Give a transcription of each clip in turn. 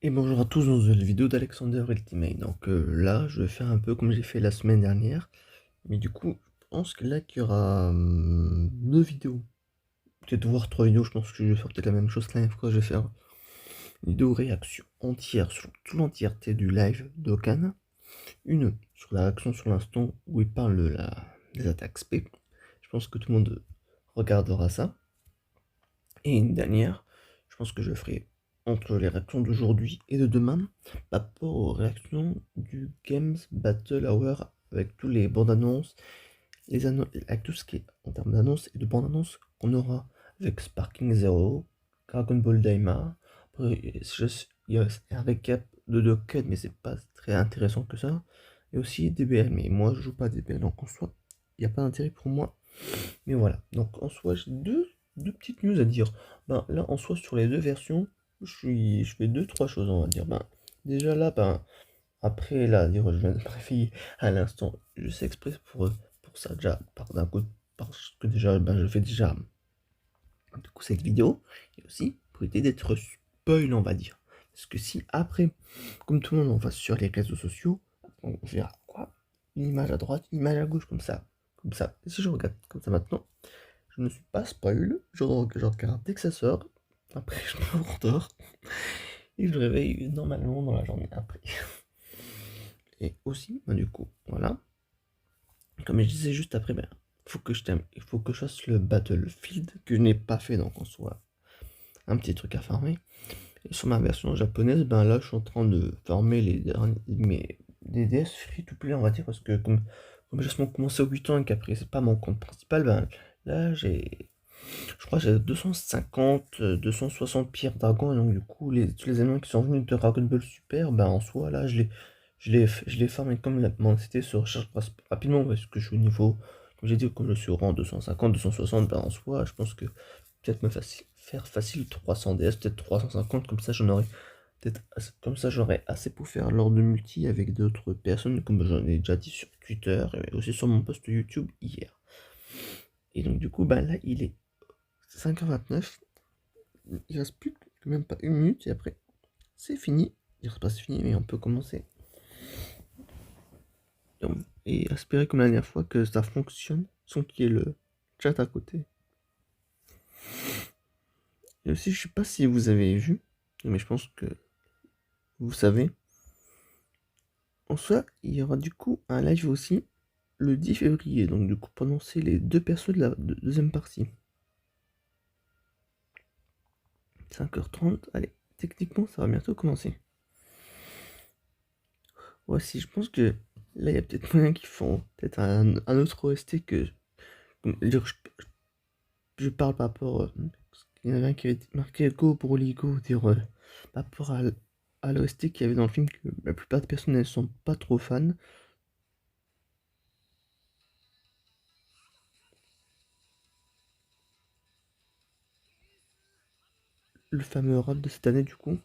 Et bonjour à tous dans une nouvelle vidéo d'Alexander Ultimate. Donc là, je vais faire un peu comme j'ai fait la semaine dernière. Mais du coup, je pense que là, qu'il y aura deux vidéos. Peut-être voir trois vidéos, je pense que je vais faire peut-être la même chose que la dernière fois. Je vais faire une vidéo réaction entière sur toute l'entièreté du live d'Okan. Une sur la réaction sur l'instant où il parle des attaques SP. Je pense que tout le monde regardera ça. Et une dernière, je pense que je ferai entre les réactions d'aujourd'hui et de demain, par rapport aux réactions du Games Battle Hour avec tous les bandes annonces, avec tout ce qui est en termes d'annonces et de bandes annonces qu'on aura avec Sparking Zero, Dragon Ball Daima. Après, il y a un récap de Dokkan, mais c'est pas très intéressant que ça. Et aussi DBL, mais moi je joue pas DBL, donc en soi, il n'y a pas d'intérêt pour moi. Mais voilà, donc en soi, j'ai deux petites news à dire. Ben là, en soi, sur les deux versions, je fais deux, trois choses, on va dire. Ben, déjà là, ben, après là, dire, je viens de me réveiller à l'instant, je sais exprès pour ça, déjà, d'un coup, parce que déjà, ben, je fais déjà, du coup, cette vidéo, et aussi pour éviter d'être spoil, on va dire. Parce que si après, comme tout le monde, on va sur les réseaux sociaux, on verra quoi? Une image à droite, une image à gauche, comme ça. Comme ça. Et si je regarde comme ça maintenant, je ne suis pas spoil, je regarde dès que ça sort, après je me rendors, et je me réveille normalement dans la journée après. Et aussi, bah, du coup, voilà, comme je disais juste après, ben, il faut que je fasse le Battlefield, que je n'ai pas fait, donc en soit un petit truc à farmer. Et sur ma version japonaise, ben là je suis en train de farmer des DS free to play, on va dire, parce que comme j'ai seulement commencé au 8 ans et qu'après c'est pas mon compte principal, ben là je crois que j'ai 250, 260 pierres dragons, et donc du coup, tous les éléments qui sont venus de Dragon Ball Super, ben en soi, là, je les farm, et comme la cité se recharge rapidement, parce que je suis au niveau, comme j'ai dit, comme je suis au rang 250, 260, ben en soi, je pense que peut-être faire facile 300 DS, peut-être 350, comme ça, comme ça, j'aurais assez pour faire lors de multi avec d'autres personnes, comme j'en ai déjà dit sur Twitter, et aussi sur mon post YouTube hier. Et donc, du coup, ben là, il est 5h29. Il reste plus que même pas une minute et après c'est fini. Il reste pas c'est fini mais on peut commencer. Et espérer comme la dernière fois que ça fonctionne sans qu'il y ait le chat à côté. Et aussi je sais pas si vous avez vu, mais je pense que vous savez. En soi, il y aura du coup un live aussi le 10 février. Donc du coup pendant c'est les deux persos de la deuxième partie. 5h30, allez, techniquement ça va bientôt commencer. Voici, je pense que là il y a peut-être moyen qu'ils font peut-être un autre OST que je parle par rapport. Il y en avait un qui avait marqué Go Broligo, dire par rapport à l'OST qu'il y avait dans le film, que la plupart des personnes ne sont pas trop fans. Le fameux rap de cette année, du coup.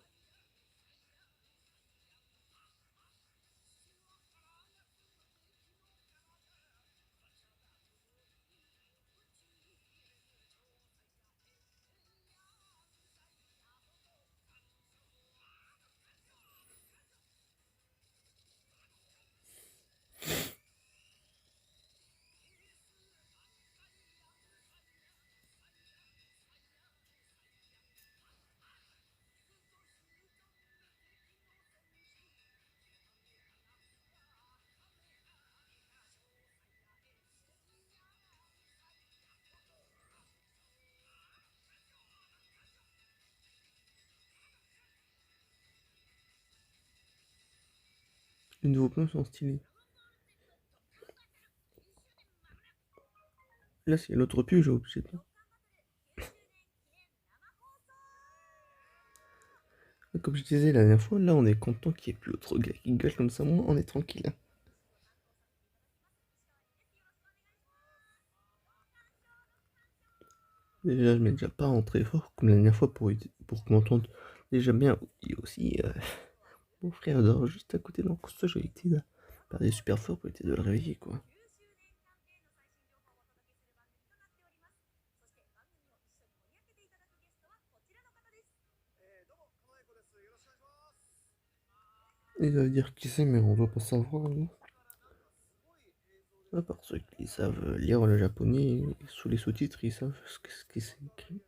Les nouveaux plans sont stylés. Là, c'est l'autre pub, j'ai obligé de. Comme je disais la dernière fois, là, on est content qu'il n'y ait plus l'autre gars qui gueule comme ça, moi, on est tranquille. Déjà, je mets déjà pas rentré fort comme la dernière fois pour qu'on m'entende déjà bien. Et aussi, mon frère dort juste à côté, donc ça, j'ai été là, parler super fort pour éviter de le réveiller, quoi. Il va dire qui c'est, mais on doit pas savoir, non? À part ceux qui savent lire le japonais, sous les sous-titres, ils savent ce qui c'est écrit.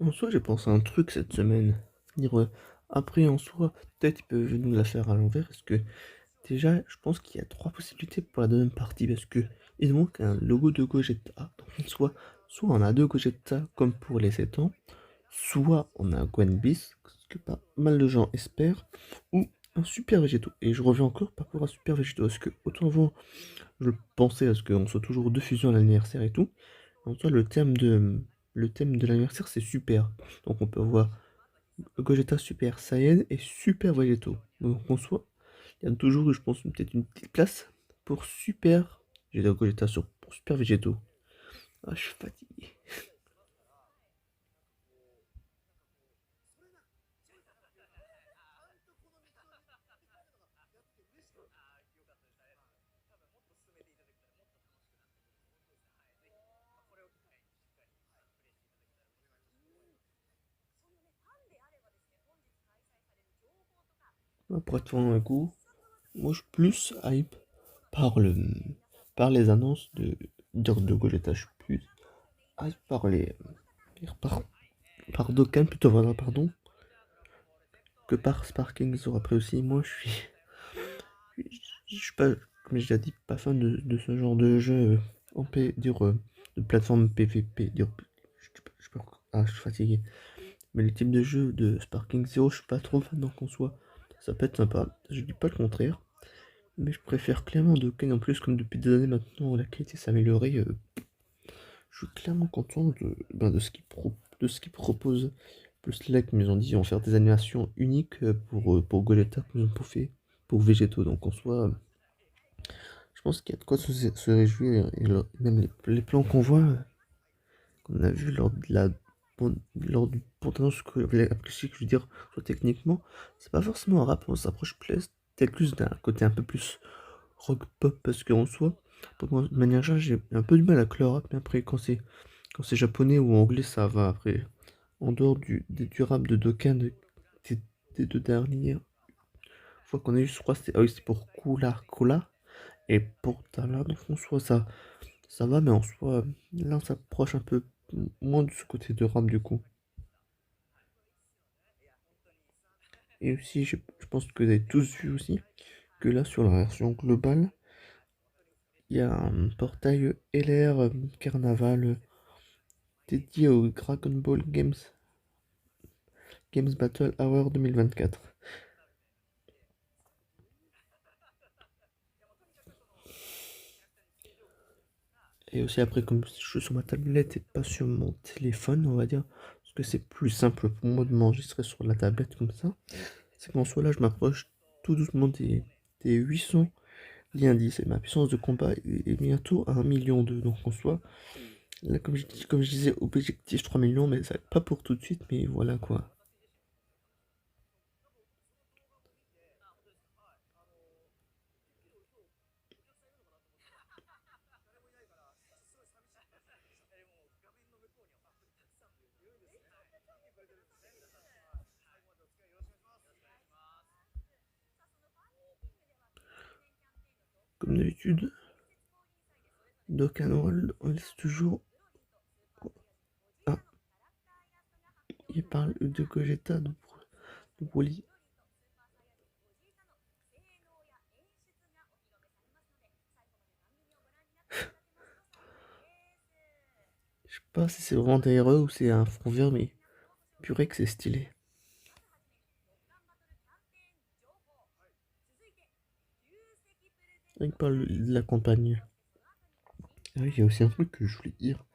En soi, j'ai pensé à un truc cette semaine. Dire, après, en soi, peut-être ils peuvent nous la faire à l'envers. Parce que déjà, je pense qu'il y a trois possibilités pour la deuxième partie. Parce que il manque un logo de Gogeta. Donc, soit on a deux Gogeta comme pour les 7 ans, soit on a Gwen Beast, ce que pas mal de gens espèrent, ou un Super Végéto. Et je reviens encore par rapport à Super Végéto. Parce que autant avant, je pensais à ce qu'on soit toujours deux fusions à l'anniversaire et tout. En soi, le thème de l'anniversaire, c'est super. Donc on peut voir Gogeta Super Saiyan et Super Végéto. Donc en soi, il y a toujours, je pense, peut-être une petite place pour Super. J'ai dit Gogeta sur pour Super Végéto. Ah, je suis fatigué. Pour être un coup, moi je suis plus hype par par les annonces de Gogeta. Je suis plus hype par, par Dokkan plutôt, voilà, pardon, que par Sparking Zoro. Après aussi, moi je suis pas, comme j'ai déjà dit, pas fan de ce genre de jeu de plateforme PVP. Je suis fatigué. Mais le type de jeu de Sparking Zero, je suis pas trop fan donc en soi. Ça peut être sympa, je dis pas le contraire. Mais je préfère clairement Dokkan en plus, comme depuis des années maintenant, la qualité s'est améliorée. Je suis clairement content de de ce qu'ils proposent. Plus là, comme ils ont dit, ils vont faire des animations uniques pour Gogeta, comme ils ont fait pour Végéto. Donc en soi, je pense qu'il y a de quoi se réjouir. Et même les plans qu'on voit, qu'on a vu lors du bande-annonce que j'avais apprécié, que je veux dire, soit techniquement, c'est pas forcément un rap, on s'approche peut-être plus d'un côté un peu plus rock pop, parce qu'en soi, pour moi, de manière générale, j'ai un peu du mal avec le rap, mais après, quand c'est japonais ou anglais, ça va. Après, en dehors du rap de Dokkan, des, des deux dernières fois qu'on a eu, je crois, c'était pour Kula, et pour Tala, donc en soi, ça va, mais en soi, là, on s'approche un peu moins de ce côté de rap, du coup. Et aussi, je pense que vous avez tous vu aussi, que là, sur la version globale, il y a un portail LR Carnaval dédié au Dragon Ball Games Battle Hour 2024. Et aussi après, comme je suis sur ma tablette et pas sur mon téléphone, on va dire, parce que c'est plus simple pour moi de m'enregistrer sur la tablette comme ça, c'est qu'en soit là, je m'approche tout doucement des 800 liens 10 et ma puissance de combat est bientôt à 1,2 million. Donc en soi, là, comme je disais, objectif 3 millions, mais ça pas pour tout de suite, mais voilà quoi. Comme d'habitude, Dokkan World, on laisse toujours. Ah, il parle de Gogeta, de Broly. Je sais pas si c'est vraiment des héros ou c'est un front vert, mais purée que c'est stylé. Il parle de la campagne. Ah oui, il y a aussi un truc que je voulais dire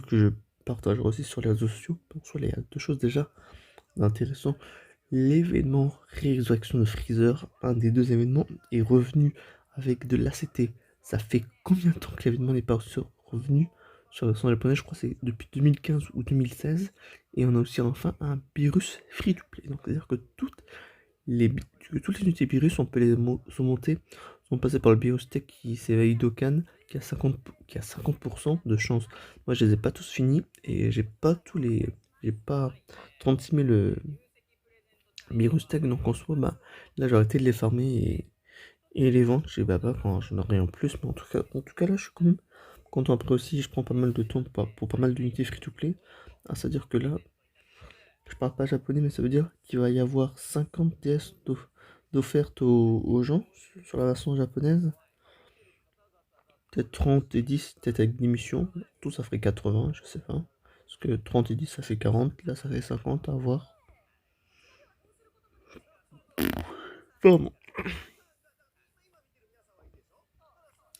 que je partagerai aussi sur les réseaux sociaux. Donc, soit il y a deux choses déjà intéressantes. L'événement Résurrection de Freezer, un des deux événements, est revenu avec de l'ACT. Ça fait combien de temps que l'événement n'est pas revenu sur la version japonaise? Je crois que c'est depuis 2015 ou 2016. Et on a aussi enfin un virus free-to-play. Donc c'est-à-dire que toutes les unités virus, on peut sont montées, sont passées par le biostech qui s'éveille d'Okan, qui a 50% de chance. Moi, je les ai pas tous finis et j'ai pas 36 000 biostech, donc en soi, bah, là, j'ai arrêté de les farmer et les ventes chez Baba quand j'en aurai en plus. Mais en tout cas, là, je suis quand même content. Après aussi, je prends pas mal de temps pour pas mal d'unités free-to-play. Ah, c'est-à-dire que là, je parle pas japonais, mais ça veut dire qu'il va y avoir 50 DS d'offertes aux gens sur la version japonaise. Peut-être 30 et 10, peut-être avec des missions. Tout ça ferait 80, je sais pas. Parce que 30 et 10, ça fait 40. Là, ça fait 50 à voir. Vraiment.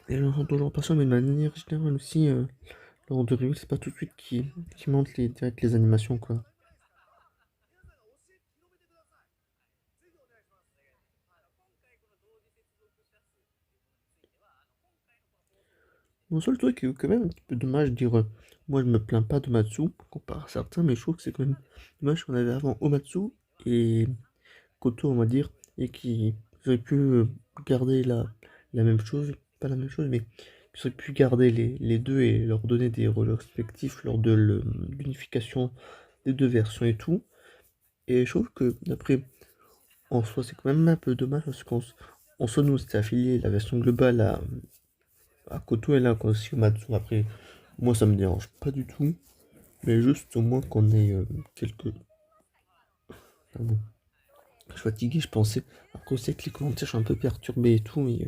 Les gens sont toujours patients, mais de manière générale aussi, lors de review, c'est pas tout de suite qui monte direct les animations, quoi. Mon seul truc est quand même un petit peu dommage de dire, moi je me plains pas de Matsu comparé à certains, mais je trouve que c'est quand même dommage qu'on avait avant Omatsu et Koto, on va dire, et qui auraient pu garder la même chose, pas la même chose, mais qui auraient pu garder les deux et leur donner des rôles respectifs lors de l'unification des deux versions et tout. Et je trouve que, d'après, en soi, c'est quand même un peu dommage parce qu'en soi, nous, c'était affilié la version globale à Koto et là, quand aussi Omatsu. Après, moi, ça me dérange pas du tout, mais juste au moins qu'on ait quelques. Ah bon. Je suis fatigué, je pensais. Après aussi avec les commentaires, je suis un peu perturbé et tout, mais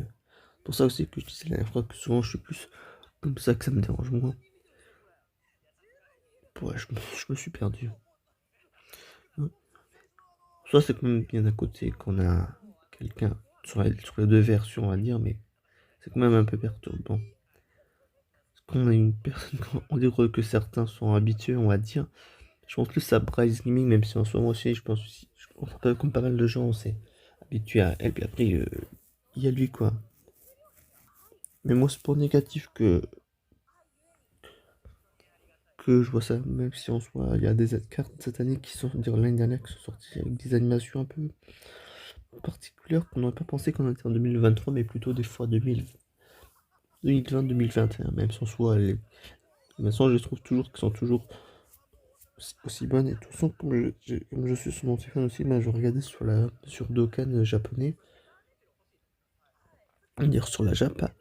pour ça aussi que je disais la dernière fois que souvent je suis plus comme ça que ça me dérange moins. Ouais, je me suis perdu. Ouais. Soit c'est quand même bien à côté qu'on a quelqu'un sur les deux versions, on va dire, mais c'est quand même un peu perturbant. Parce qu'on a une personne, on dirait que certains sont habitués, on va dire. Je pense plus à Bryce Gaming, même si en soi, moi aussi, je pense aussi, comme pas mal de gens, on s'est habitué à elle, puis après, il y a lui, quoi. Mais moi, c'est pour négatif que je vois ça, même si en soi, il y a des cartes cette année qui sont, dire l'année dernière, qui sont sorties avec des animations un peu particulières qu'on n'aurait pas pensé qu'on était en 2023, mais plutôt des fois 2020-2021, même si en soi, les animations, je les trouve toujours, qui sont toujours aussi bonnes. Et de toute façon, comme je suis sur mon téléphone aussi, ben, je regardais sur Dokkan japonais, on va dire sur la Japa,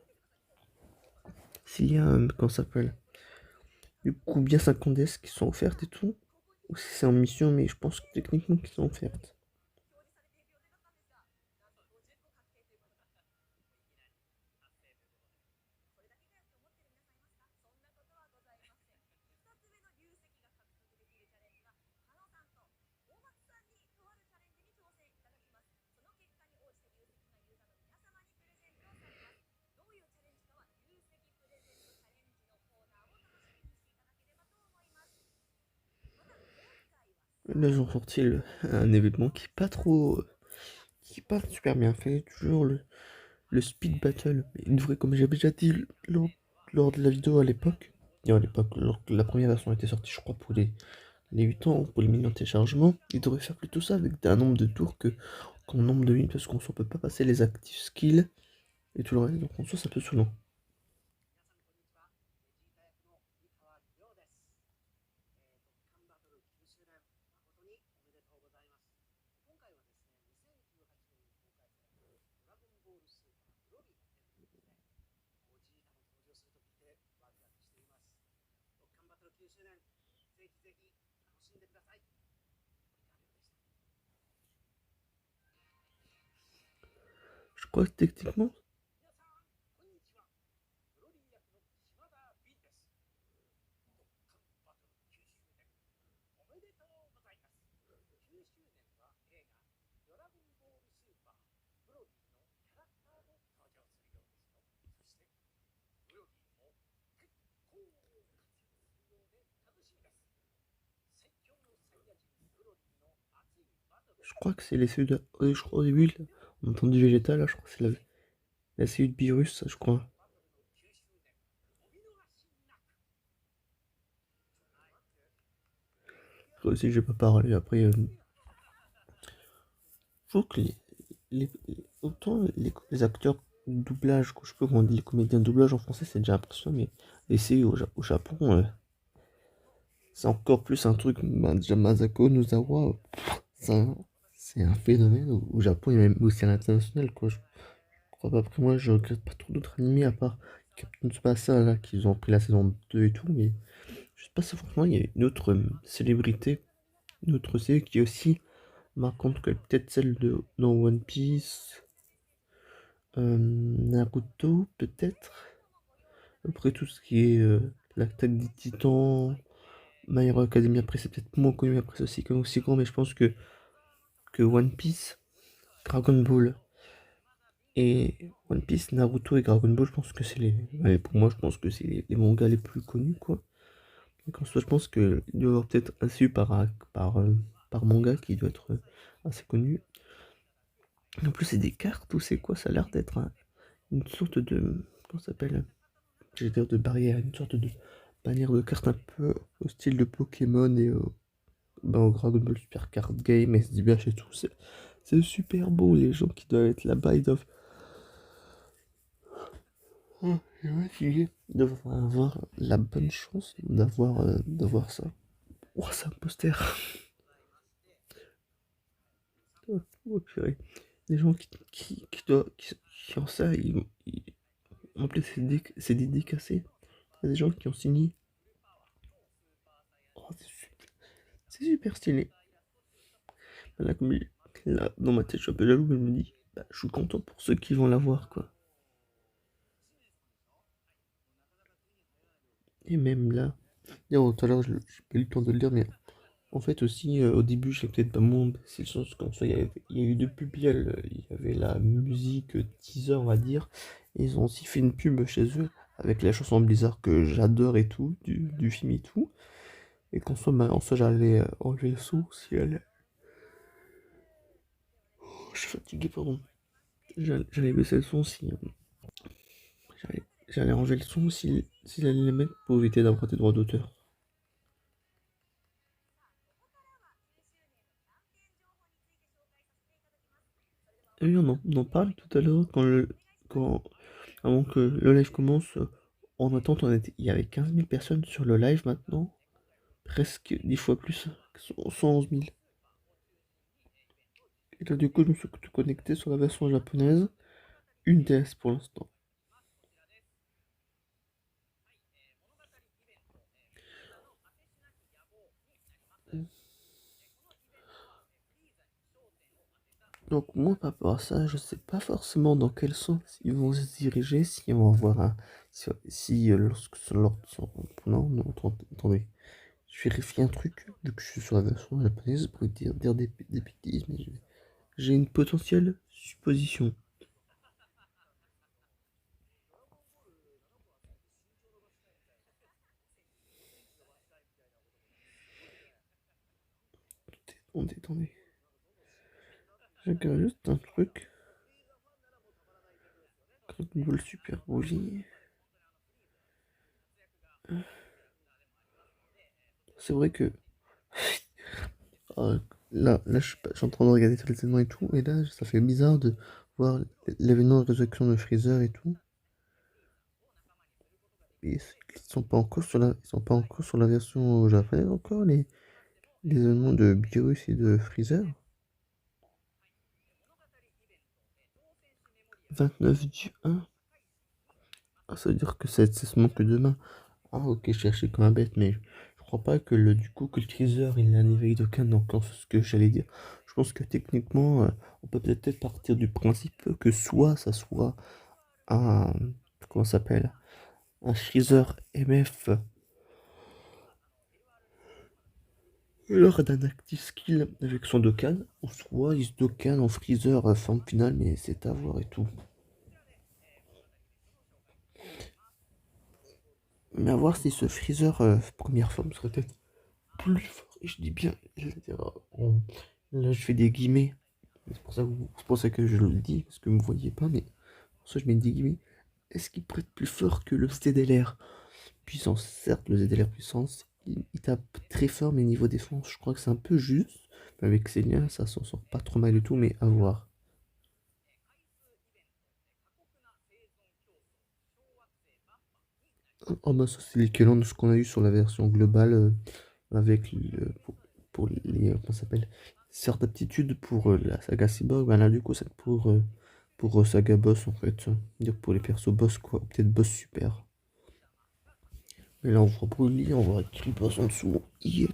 s'il y a, comment ça s'appelle, du coup, bien 50 DS qui sont offertes et tout, ou si c'est en mission, mais je pense que techniquement, qu'ils sont offertes. Là, ils ont sorti un événement qui est pas super bien fait. Toujours le speed battle. Mais une vraie, comme j'avais déjà dit lors de la vidéo à l'époque, et à l'époque, lors que la première version était sortie, je crois, pour les 8 ans, pour les millions de téléchargements, ils devraient faire plutôt ça avec un nombre de tours qu'en nombre de minutes, parce qu'on ne peut pas passer les actifs skills et tout le reste, donc en soi, c'est un peu saoulant. Je crois que techniquement, je crois que c'est les cellules je crois au début, là, on entend du végétal, là, je crois que c'est la cellule de virus, ça, je crois. Après aussi, je vais pas parler, après, faut que autant les acteurs de doublage, je sais pas comment on dit, les comédiens de doublage en français, c'est déjà impressionnant, mais les séries au Japon, c'est encore plus un truc. Déjà Masako Nozawa, c'est un, c'est un phénomène au Japon et même aussi à l'international, quoi. Je crois pas, après moi, je regrette pas trop d'autres animés à part Captain Tsubasa, là, qu'ils ont pris la saison 2 et tout, mais je sais pas si franchement, il y a une autre célébrité, une autre série qui est aussi marquante que peut-être celle de dans One Piece, Naruto, peut-être. Après tout ce qui est l'attaque des titans, My Hero Academia, après c'est peut-être moins connu, après c'est aussi grand, mais je pense que One Piece, Dragon Ball et One Piece, Naruto et Dragon Ball, je pense que c'est pour moi, je pense que c'est les mangas les plus connus, quoi. Donc en soi, je pense qu'il doit y avoir peut-être un su par, par manga qui doit être assez connu. En plus, c'est des cartes ou c'est quoi? Ça a l'air d'être une sorte de. Comment ça s'appelle? J'ai dire de barrière, une sorte de bannière de cartes un peu au style de Pokémon et au Dragon Ball Super Card Game, SDBH et tout. C'est super beau, les gens qui doivent être là-bas, ils doivent. Oh, je suis fatigué. Ils doivent avoir la bonne chance d'avoir ça. Oh, c'est un poster. Oh, oh, purée. Les gens qui ont ça, en plus c'est dédicacé. Il y a des gens qui ont signé. Oh, c'est super stylé. Là, là, dans ma tête, je suis un peu jaloux, mais je me dis, bah, je suis content pour ceux qui vont l'avoir, quoi. Et même là, d'ailleurs, tout à l'heure, j'ai pas eu le temps de le dire, mais en fait aussi, au début, j'ai peut-être pas mon c'est le sens comme ça, il y a eu deux pubs, il y avait la musique teaser, on va dire, et ils ont aussi fait une pub chez eux, avec la chanson Blizzard que j'adore et tout, du film et tout, et qu'en soit, en soi, j'allais enlever le son si elle... Oh, je suis fatigué, pardon. J'allais baisser le son si... j'allais ranger le son s'il allait les mettre pour éviter d'emprunter droit d'auteur. Et oui, on en parle tout à l'heure quand, avant que le live commence. En attente, il y avait 15 000 personnes sur le live maintenant. Presque 10 fois plus. 111 000. Et là, du coup, je me suis connecté sur la version japonaise. Une DS pour l'instant. Donc, moi, par rapport à ça, je sais pas forcément dans quel sens ils vont se diriger. Si on va avoir un. Si lorsque lors de son. Non, attendez. Je vérifie un truc, vu que je suis sur la version japonaise, pour dire des bêtises, mais j'ai une potentielle supposition. Attendez. Je regarde juste un truc. Dragon Ball Super Broly. C'est vrai que. euh, là je suis en train de regarder tous les événements et tout, et là, ça fait bizarre de voir l'événement de résurrection de Freezer et tout. Et ils sont pas encore sur ils sont pas encore sur la version japonaise encore, les événements de Beerus et de Freezer. 29 du 1. Ah, ça veut dire que c'est seulement que demain. Ah, ok, je cherchais comme un bête, mais je crois pas que du coup que le teaser il a un éveil d'aucun, donc c'est ce que j'allais dire. Je pense que techniquement, on peut peut-être partir du principe que soit ça soit un, comment ça s'appelle, un Freezer MF lors d'un active skill avec son Dokkan, ou soit il se Dokkan en Freezer forme finale, mais c'est à voir et tout. Mais à voir si ce Freezer première forme serait peut-être plus fort. Et je dis bien, là je fais des guillemets. C'est pour ça que je le dis, parce que vous ne me voyez pas, mais pour ça je mets des guillemets. Est-ce qu'il pourrait être plus fort que le ZLR puissance? Certes, le ZLR puissance, il tape très fort, mais niveau défense, je crois que c'est un peu juste. Avec Célia, ça s'en sort pas trop mal du tout, mais à voir. Oh bah ça c'est l'équivalent de ce qu'on a eu sur la version globale avec pour les comment ça s'appelle certes d'aptitude pour la saga Cyborg, bah là du coup c'est pour saga boss en fait. Dire pour les persos boss quoi, peut-être boss super. Et là on voit Broly, on voit écrit boss en dessous. IX,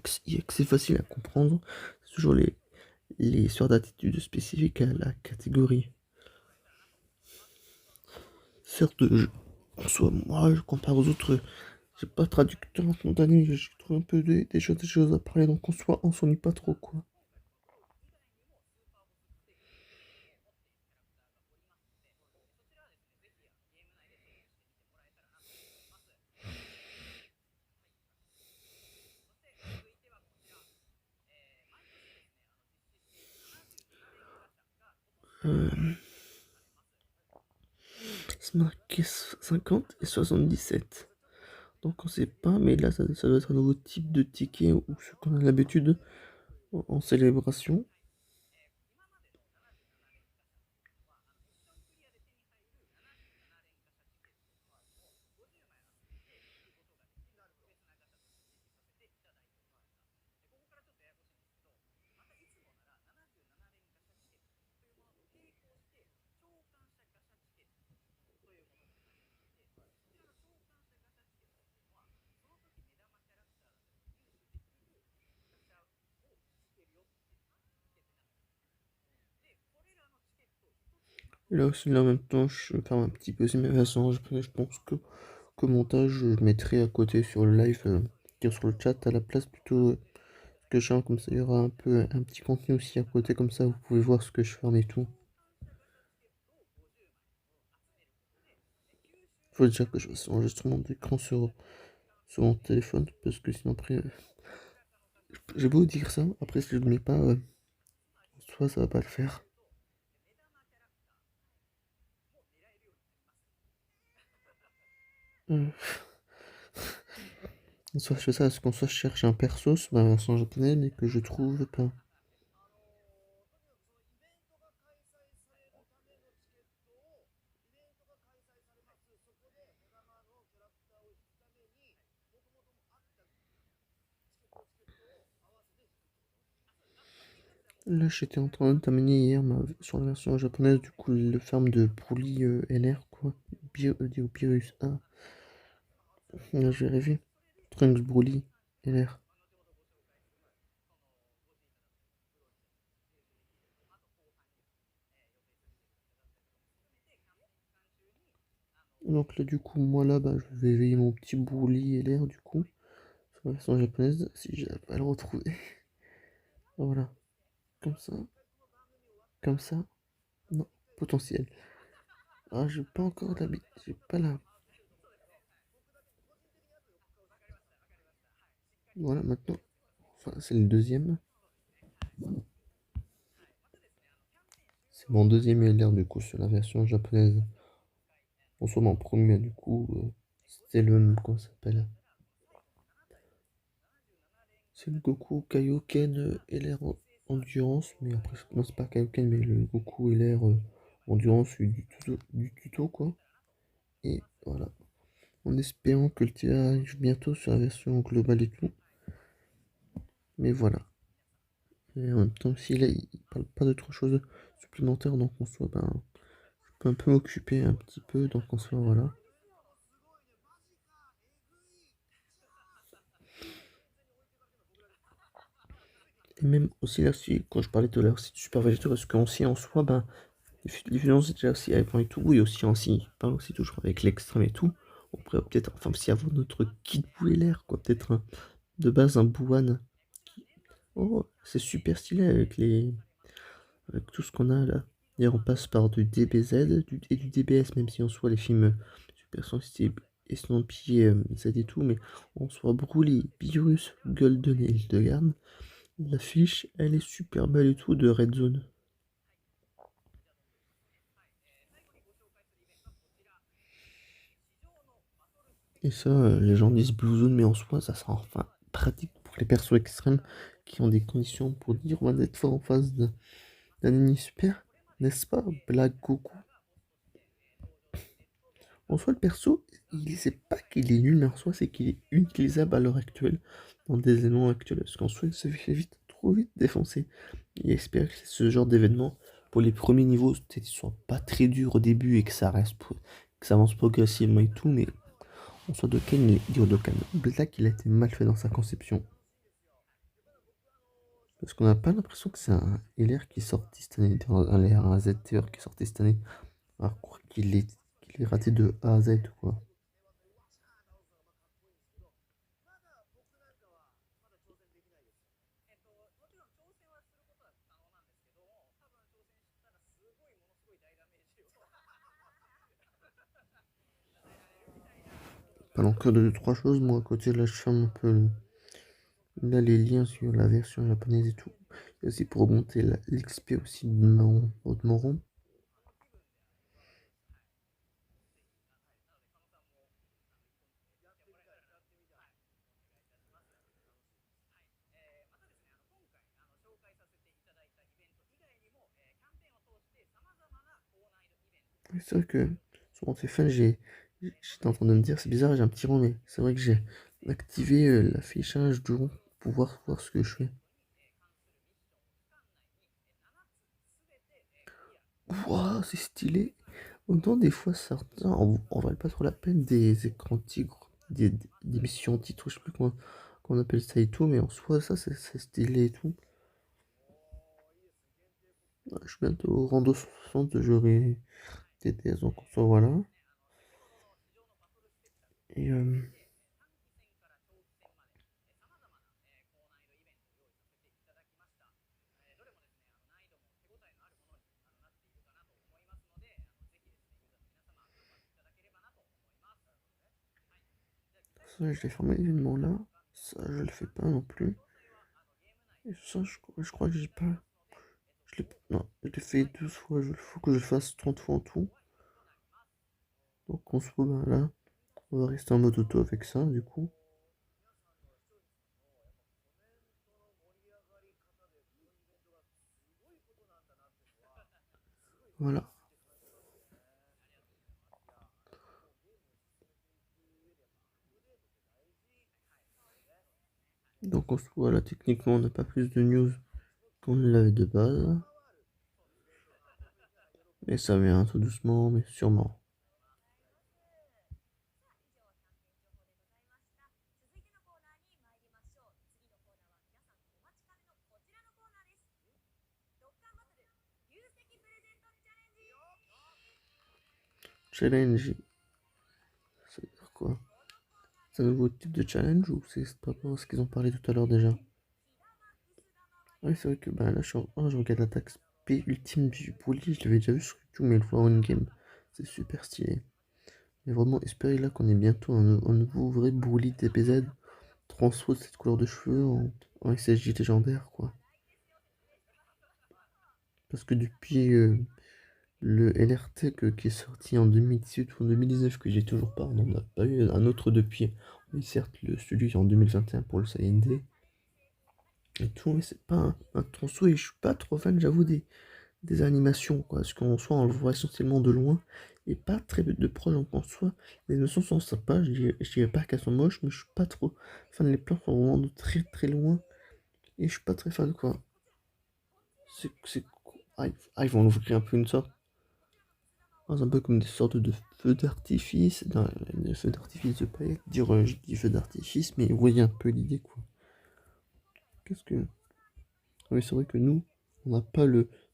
c'est facile à comprendre. C'est toujours les sortes d'attitudes spécifiques à la catégorie. Certes, en soi, moi, je compare aux autres, j'ai pas de traducteur instantané, je trouve un peu des choses à parler, donc en soi, on s'ennuie pas trop, quoi. Euh, c'est marqué 50 et 77. Donc on sait pas, mais là, ça doit être un nouveau type de ticket ou ce qu'on a l'habitude en célébration. Là aussi, là, en même temps, je vais faire un petit peu mes versions. Je pense que montage, je mettrai à côté sur le live, dire sur le chat à la place plutôt que j'ai, comme ça, il y aura un peu un petit contenu aussi à côté, comme ça, vous pouvez voir ce que je ferme et tout. Faut dire que je fasse un enregistrement d'écran sur mon téléphone, parce que sinon après, j'ai beau dire ça, après si je le mets pas, soit ça va pas le faire. Euh, soit je fais ça, parce qu'en soit je cherche un perso sur ma version japonaise, mais que je trouve pas. Là, j'étais en train de terminer hier sur la version japonaise, du coup, le farm de Broly LR, quoi. Beerus A. Là, j'ai rêvé. Trunks Broly LR. Donc là, du coup, moi là, bah, je vais éveiller mon petit Broly LR, du coup, sur la version japonaise, si j'arrive pas à le retrouver. Voilà, comme ça, comme ça. Non, potentiel. Ah, j'ai pas encore l'habitude, j'ai pas la... Voilà, maintenant, enfin, c'est le deuxième. C'est mon deuxième LR, du coup, sur la version japonaise. En soit, mon premier, du coup, c'était le... Comment ça s'appelle? C'est le Goku Kaioken LR Endurance, mais après, non, c'est pas Kaioken, mais le Goku LR Endurance du tuto, quoi. Et voilà, en espérant que le tir arrive bientôt sur la version globale et tout. Mais voilà. Et en même temps, si là, il parle pas d'autre chose supplémentaire, donc en soi, ben, je peux un peu m'occuper un petit peu, donc en soi, voilà. Et même aussi là, si, quand je parlais de leur site Super Végétaux, parce qu'en si en soi, ben, les violences déjà aussi avec et tout, oui, aussi en si, parle aussi toujours avec l'extrême et tout. On pourrait peut-être, enfin, aussi avoir notre kit l'air quoi, peut-être de base un Bouwan. Oh, c'est super stylé avec tout ce qu'on a là. D'ailleurs, on passe par du DBZ et du DBS, même si en soi les films super sensibles et Stampy Z et tout, mais en soi Broly, Beerus, Golden et Hildegard, l'affiche elle est super belle et tout de Red Zone. Et ça, les gens disent Blue Zone, mais en soi ça sera enfin pratique pour les persos extrêmes qui ont des conditions pour dire on va être fort en face d'un ennemi super, n'est-ce pas, Black Goku? En soi, le perso, c'est pas qu'il est nul, mais en soi, c'est qu'il est utilisable à l'heure actuelle, dans des événements actuels. Parce qu'en soi, il se fait vite, trop vite défoncer. Et espère que ce genre d'événement, pour les premiers niveaux, peut-être qu'ils soient pas très durs au début et que ça reste, que ça avance progressivement et tout, mais en soi, Dokkan, il est dur Dokkan. Black, il a été mal fait dans sa conception. Parce qu'on n'a pas l'impression que c'est un LR qui est sorti cette année, un LR, un ZTR qui est sorti cette année. Alors qu'il est raté de A à Z, quoi. Parlons que de deux, trois choses, moi, à côté, là, je ferme un peu là, les liens sur la version japonaise et tout. Et aussi pour augmenter l'XP aussi de mon rond. Oui, c'est vrai que sur mon téléphone, j'étais en train de me dire, c'est bizarre, j'ai un petit rond, mais c'est vrai que j'ai activé l'affichage du rond pour voir ce que je fais. Ouah, c'est stylé. Autant des fois, certains en valent pas trop la peine des écrans tigres, des missions titres, je sais plus comment on appelle ça et tout, mais en soi, ça, c'est stylé et tout. Ouais, je suis bientôt au rang 260, j'aurai TTS, donc en soi, voilà. Et ça, je l'ai fermé l'événement là. Ça, je le fais pas non plus. Et ça, je crois que j'ai pas. Non, je l'ai fait 12 fois. Il faut que je le fasse 30 fois en tout. Donc on se voit ben, là. On va rester en mode auto avec ça, du coup. Voilà. Donc on se voit là. Techniquement, on n'a pas plus de news qu'on ne l'avait de base. Mais ça vient tout doucement, mais sûrement. Challenge. Ça veut dire quoi? C'est un nouveau type de challenge ou c'est pas ce qu'ils ont parlé tout à l'heure déjà? Oui, c'est vrai que bah, là, je regarde l'attaque SP ultime du bully. Je l'avais déjà vu sur YouTube, mais le voir en game, c'est super stylé. Mais vraiment, espérer là qu'on ait bientôt un nouveau vrai bully DPZ. Transfo de cette couleur de cheveux en SSJ légendaire, quoi. Parce que depuis le LRT qui est sorti en 2018 ou en 2019, que j'ai toujours pas, on n'en a pas eu un autre depuis. Oui, certes, celui en 2021 pour le CND. Et tout, mais c'est pas un tronçon et je suis pas trop fan, j'avoue, des animations, quoi. Parce qu'en soi, on le voit essentiellement de loin et pas très de proche. Donc en soi, les animations sont sympas. Je dirais pas qu'elles sont moches, mais je suis pas trop fan. Les plans sont vraiment de très très loin et je suis pas très fan, quoi. Ils vont ouvrir un peu une sorte. C'est un peu comme des sortes de feux d'artifice, des feux d'artifice de paillettes, dire je dis feux d'artifice, mais vous voyez un peu l'idée quoi. Qu'est-ce que. Ah oui, c'est vrai que nous, on n'a pas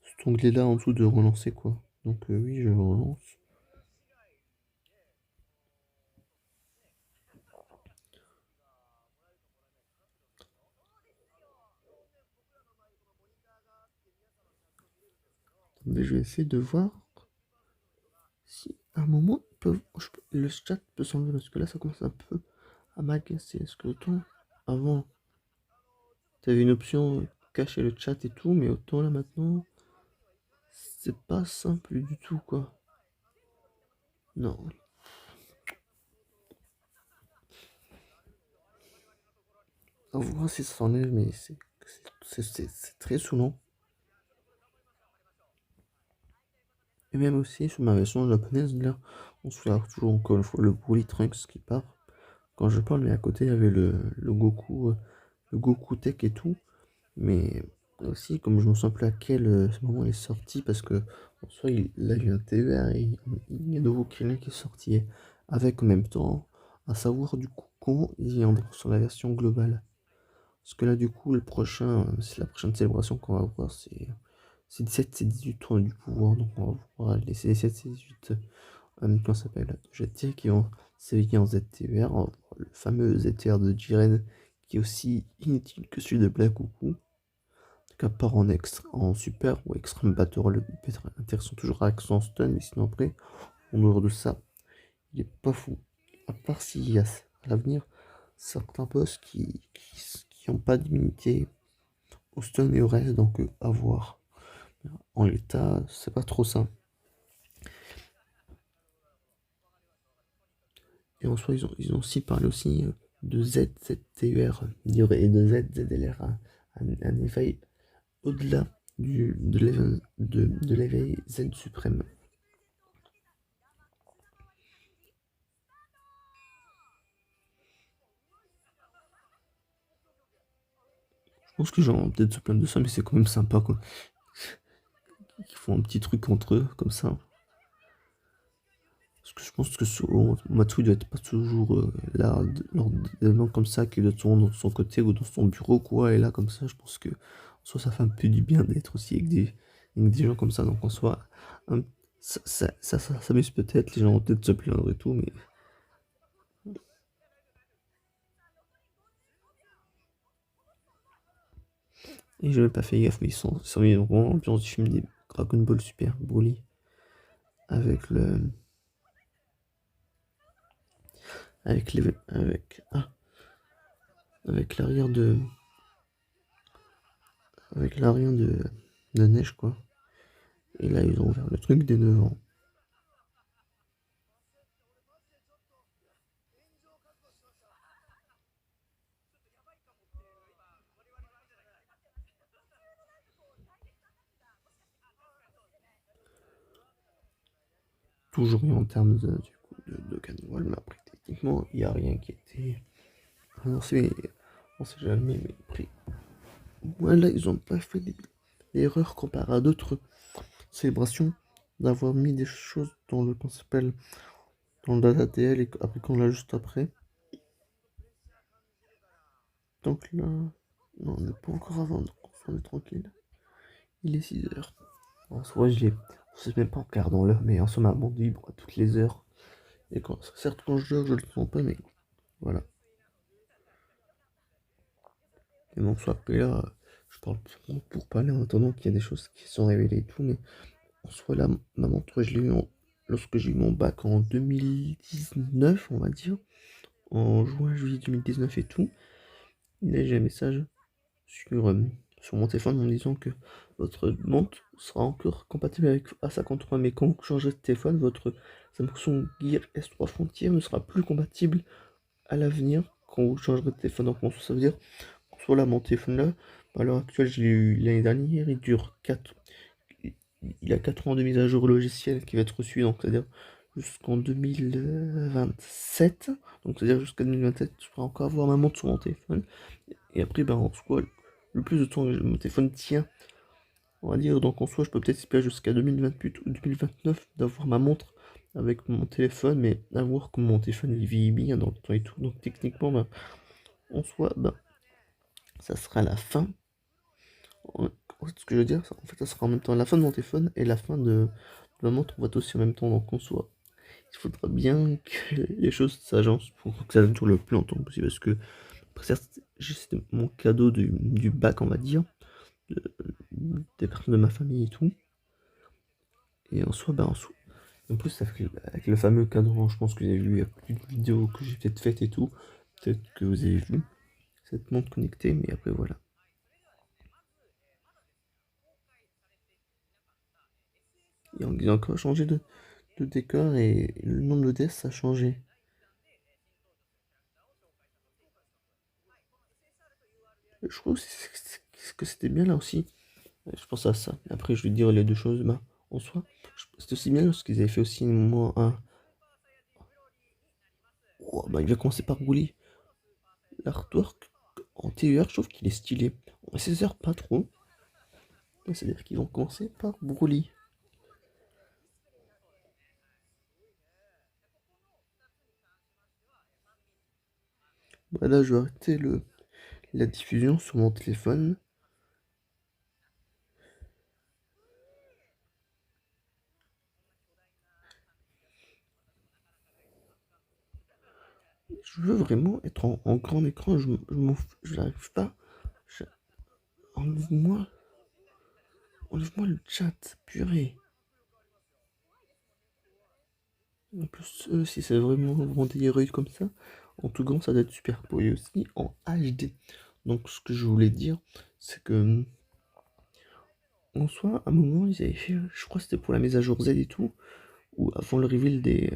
cet onglet là en dessous de relancer quoi. Donc oui, je relance. Attendez, je vais essayer de voir si à un moment le chat peut s'enlever parce que là ça commence un peu à m'agacer. Est-ce que autant avant t'avais une option cacher le chat et tout, mais autant là maintenant c'est pas simple du tout quoi. Non. À voir si ça s'enlève, mais c'est c'est très saoulant. Et même aussi sur ma version japonaise, là, on se fait toujours encore une fois le Broly Trunks qui part. Quand je parle, mais à côté, il y avait le Goku Tech et tout. Mais aussi, comme je me sens plus à quel ce moment il est sorti, parce que en soi, là, il y a un TER et il y a de nouveau Krillin qui est sorti avec en même temps, à savoir du coup quand ils viendront sur la version globale. Parce que là, du coup, c'est la prochaine célébration qu'on va voir, c'est 17, c'est 18 tours du pouvoir, donc on va voir les 17, c'est 18, comment ça s'appelle, GT qui vont s'éveiller en ZTR, le fameux ZTR de Jiren, qui est aussi inutile que celui de Black Goku qu'à part en super ou extreme battle, le peut être intéressant toujours avec son stun, mais sinon après, en dehors de ça, il est pas fou. À part s'il y a à l'avenir certains boss qui ont pas d'immunité au stun et au reste, donc à voir. En l'état, c'est pas trop ça. Et en soi, ils ont aussi parlé aussi de ZZTUR, et de ZZLR, un éveil au-delà de l'éveil Z suprême. Je pense que j'en peut-être se plaindre de ça, mais c'est quand même sympa quoi. Ils font un petit truc entre eux, comme ça. Parce que je pense que Matsui doit être pas toujours là, lors d'événements comme ça, qu'il doit être souvent dans son côté ou dans son bureau, quoi. Et là, comme ça, je pense que en soi, ça fait un peu du bien d'être aussi avec des gens comme ça. Donc en soi, un- ça s'amuse peut-être, les gens vont peut-être se plaindre et tout, mais. Et j'ai même pas fait gaffe, mais ils sont mis dans l'ambiance du film des Dragon Ball Super Broly. Avec le. Avec les. Avec l'arrière de. Avec l'arrière de neige, quoi. Et là, ils ont ouvert le truc des 9 ans. Toujours eu en termes du coup, de cannibale, mais après, techniquement, il n'y a rien qui était annoncé. On sait jamais, mais après. Voilà, ils ont pas fait l'erreur comparé à d'autres célébrations d'avoir mis des choses dans le qu'on s'appelle dans le data TL et après qu'on l'a juste après. Donc là, non, on n'est pas encore avant, donc on est tranquille. Il est 6 heures. En soi, je sais même pas en regardant l'heure, mais en soi, ma montre vibre à toutes les heures. Et certes, quand je dors, je le sens pas, mais voilà. Et donc, soit après là, je parle pour parler en attendant qu'il y a des choses qui sont révélées et tout, mais en soi, là, ma montre, je l'ai eu lorsque j'ai eu mon bac en 2019, on va dire, en juin, juillet 2019 et tout. Il a eu un message sur, euh, sur mon téléphone en disant que votre montre sera encore compatible avec A53, mais quand vous changerez de téléphone, votre Samsung Gear S3 Frontier ne sera plus compatible à l'avenir quand vous changerez de téléphone. Donc, ça veut dire soit là, mon téléphone là, à l'heure actuelle, je l'ai eu l'année dernière, il a 4 ans de mise à jour logicielle qui va être reçu, donc c'est-à-dire jusqu'en 2027. Donc c'est-à-dire jusqu'à 2027, je pourrai encore avoir ma montre sur mon téléphone. Et après, ben, en soi, le plus de temps que mon téléphone tient, on va dire, donc en soi, je peux peut-être espérer jusqu'à 2028 ou 2029 d'avoir ma montre avec mon téléphone, mais à voir comment mon téléphone il vit bien dans le temps et tout. Donc techniquement, ben, en soi, ben, ça sera la fin. En fait, ce que je veux dire, en fait, ça sera en même temps la fin de mon téléphone et la fin de ma montre va être aussi en même temps. Donc en soi, il faudra bien que les choses s'agencent pour que ça dure le plus longtemps possible. Parce que, certes, c'était mon cadeau du bac, on va dire, de- des personnes de ma famille et tout. Et en soi, ben, en plus, avec le fameux cadran, je pense que vous avez vu, il y a plus de vidéos que j'ai peut-être faites et tout. Peut-être que vous avez vu cette montre connectée, mais après, voilà. Ils ont encore changé de décor et le nombre de deaths a changé. Je crois que que c'était bien là aussi. Je pense à ça. Après, je vais dire les deux choses. Bah, en soi, c'était aussi bien parce qu'ils avaient fait aussi moi un. Oh, bah, il va commencer par Broly. L'artwork en TER, je trouve qu'il est stylé. En SSR, pas trop. C'est-à-dire qu'ils vont commencer par Broly. Bah, là, je vais arrêter la diffusion sur mon téléphone. Je veux vraiment être en grand écran. Je n'arrive pas. Je- Enlève-moi. Enlève-moi le chat, purée. En plus, si c'est vraiment délireux comme ça, en tout grand, ça doit être super beau et aussi en HD. Donc, ce que je voulais dire, c'est que en soi, à un moment, ils avaient fait, je crois que c'était pour la mise à jour Z et tout, ou avant le reveal de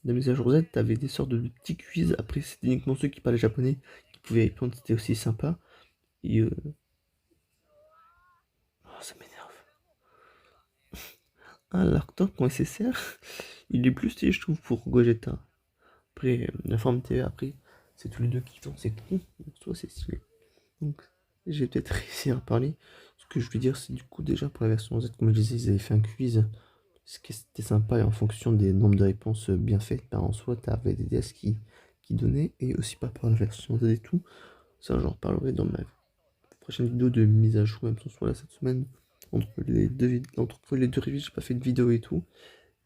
la mise à jour Z, t'avais des sortes de petits quiz. Après, c'était uniquement ceux qui parlaient japonais qui pouvaient répondre, c'était aussi sympa. Et oh, ça m'énerve. Ah, l'artwork en SSR, il est plus stylé, je trouve, pour Gogeta. Après, la forme TV, après, c'est tous les deux qui font, c'est con. Soit c'est stylé. Donc, j'ai peut-être réussi à en parler. Ce que je veux dire, c'est du coup, déjà pour la version Z, comme je disais, ils avaient fait un quiz. Ce qui était sympa, et en fonction des nombres de réponses bien faites, ben, en soi, tu avais des DS qui donnaient, et aussi pas par la version Z et tout. Ça, j'en reparlerai dans ma prochaine vidéo de mise à jour, même si on soit là cette semaine. Entre les deux reviews, j'ai pas fait de vidéo et tout.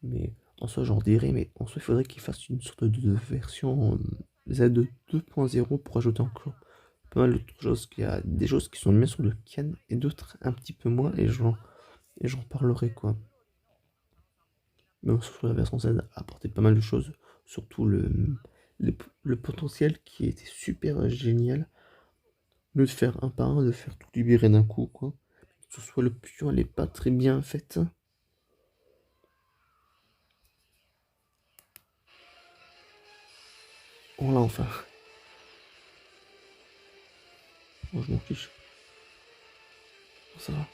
Mais en soi, j'en dirais, mais en soi, il faudrait qu'ils fassent une sorte de version Z 2.0 pour ajouter encore pas mal d'autres choses. Il y a des choses qui sont mises sur le Ken et d'autres un petit peu moins, et j'en parlerai quoi. Mais en soi, la version Z a apporté pas mal de choses, surtout le, le potentiel qui était super génial. Au lieu de faire un par un, de faire tout libérer d'un coup, quoi. Que ce soit le pion, elle est pas très bien faite. Oh là, enfin. Moi, je m'en fiche. Ça va.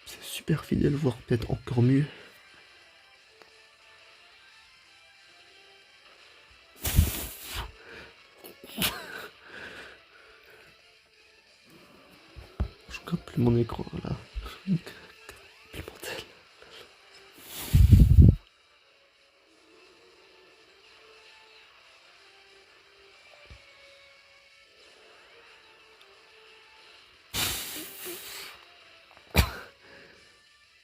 C'est super fidèle, voire peut-être encore mieux. Je coupe plus mon écran là. Plus mortel.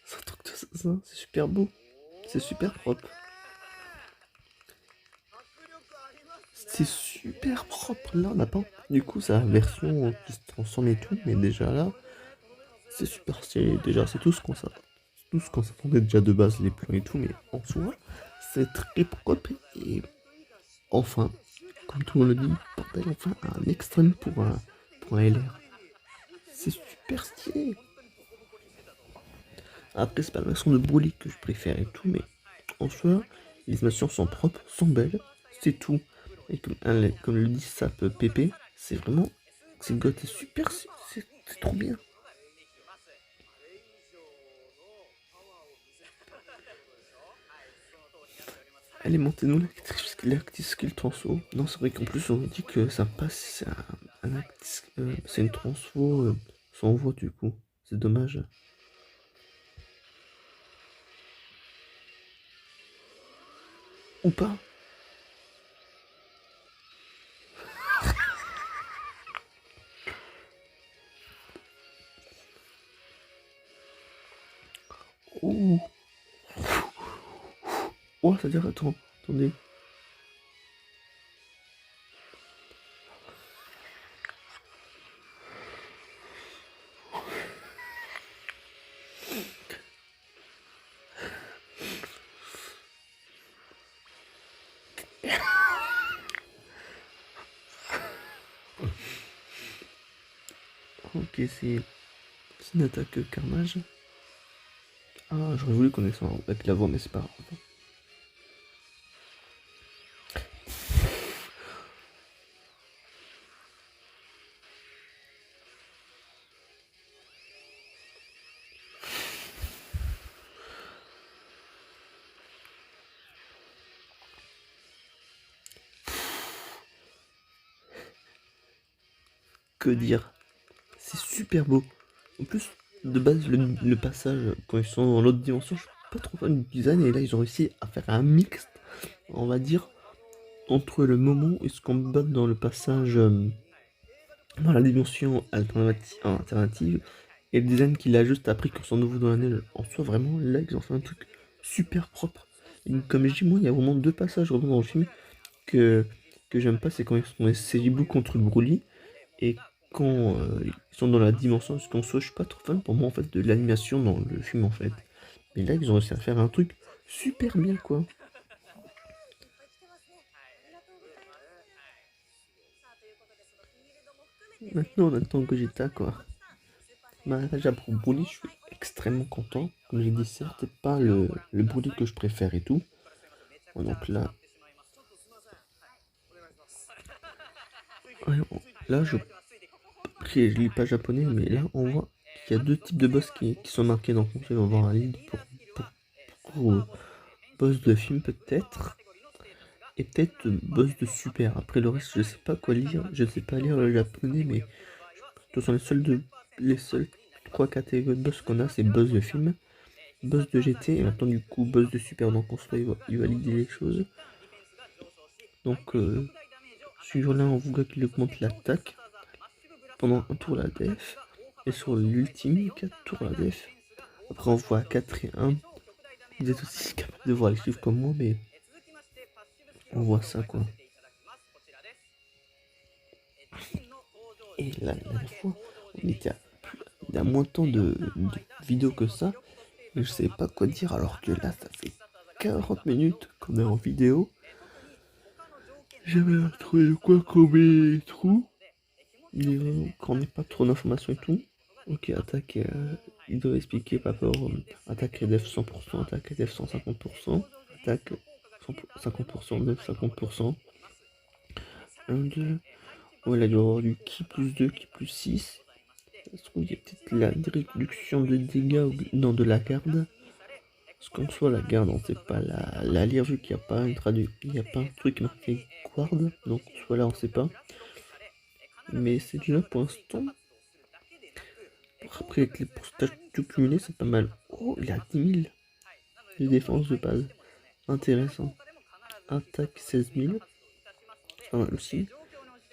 C'est un truc de ça, c'est super beau. C'est super propre. C'est super propre. Là, on n'a pas. Du coup, sa version qui se transforme et tout, mais déjà là, c'est super stylé. Déjà, c'est tout ce qu'on s'attendait déjà de base, les plans et tout, mais en soi, c'est très propre et enfin, comme tout le monde le dit, bordel, enfin, un extrême pour un LR. C'est super stylé. Après, c'est pas la version de Broly que je préfère et tout, mais en soi, les animations sont propres, sont belles, c'est tout. Et comme le dit Sap Pépé, c'est vraiment. C'est goth, c'est super, c'est trop bien. Allez, montez-nous l'actrice qui le transfo. Non, c'est vrai qu'en plus, on dit que ça passe, c'est une transfo sans voix du coup. C'est dommage. Ou pas. Ouh. Oh, c'est-à-dire, attendez. Ok, c'est une attaque carnage. Ah, j'aurais voulu qu'on ait ça avec la voix, mais c'est pas grave. que dire? C'est super beau. En plus, de base, le passage, quand ils sont dans l'autre dimension, je suis pas trop fan du design, et là, ils ont réussi à faire un mix, on va dire, entre le moment où ils se combattent dans le passage, dans la dimension alternative, et le design qu'il a juste appris quand son nouveau dans l'année. En soi, vraiment, là, ils ont fait un truc super propre. Et comme je dis, moi, il y a vraiment deux passages vraiment dans le film que, que j'aime pas, c'est quand ils sont Seijibu contre Broly, et quand ils sont dans la dimension, parce qu'en soi, je suis pas trop fan pour moi, en fait, de l'animation dans le film, en fait. Mais là, ils ont réussi à faire un truc super bien, quoi. Maintenant, on attend Gogeta, quoi. Bah, déjà, pour Broly, je suis extrêmement content. Comme j'ai dit, certes, c'est pas le Broly que je préfère et tout. Bon, donc là, ouais, là, après, je lis pas japonais, mais là, on voit qu'il y a deux types de boss qui sont marqués. Donc, on va avoir un lead pour boss de film, peut-être. Et peut-être boss de super. Après, le reste, je sais pas quoi lire. Je sais pas lire le japonais, mais ce sont les seuls trois catégories de boss qu'on a, c'est boss de film, boss de GT, et maintenant, du coup, boss de super. Donc, on se il va lider les choses. Donc, ce jour-là, on voit qu'il augmente l'attaque pendant un tour la def. Et sur l'ultime, 4 tours la def. Après, on voit 4 et 1. Vous êtes aussi capable de voir les chiffres comme moi, mais on voit ça, quoi. Et la dernière fois, on était à moins de temps de vidéo que ça. Et je sais pas quoi dire, alors que là, ça fait 40 minutes qu'on est en vidéo. J'avais trouvé de quoi combler les trous. Quand on n'est pas trop d'informations et tout. Ok, attaque, il doit expliquer par rapport attaque et def 100%, attaque et def 150%, attaque 50%, def 50%. 1, 2. Voilà, il doit y avoir du ki plus 2, ki plus 6. Est-ce qu'il y a peut-être la réduction de dégâts dans de la garde? Parce qu'en soit la garde, on sait pas la lire vu qu'il n'y a pas il n'y a pas un truc marqué guard, donc soit là on sait pas. Mais c'est déjà pour l'instant. Après avec les pourcentages tout cumulés, c'est pas mal. Oh, il a 10 000 de défense de base. Intéressant. Attaque 16 000. C'est pas mal aussi.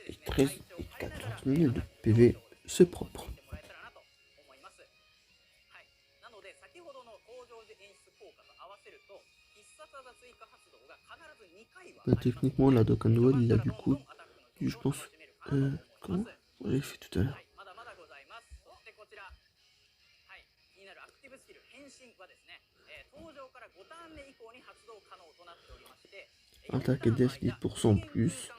Et 13 et 14 000 de PV, c'est propre. Bah, techniquement, la Dokkan Duel, il a du coup, je pense, comment j'ai fait tout à l'heure. Attaque et def 10% en plus.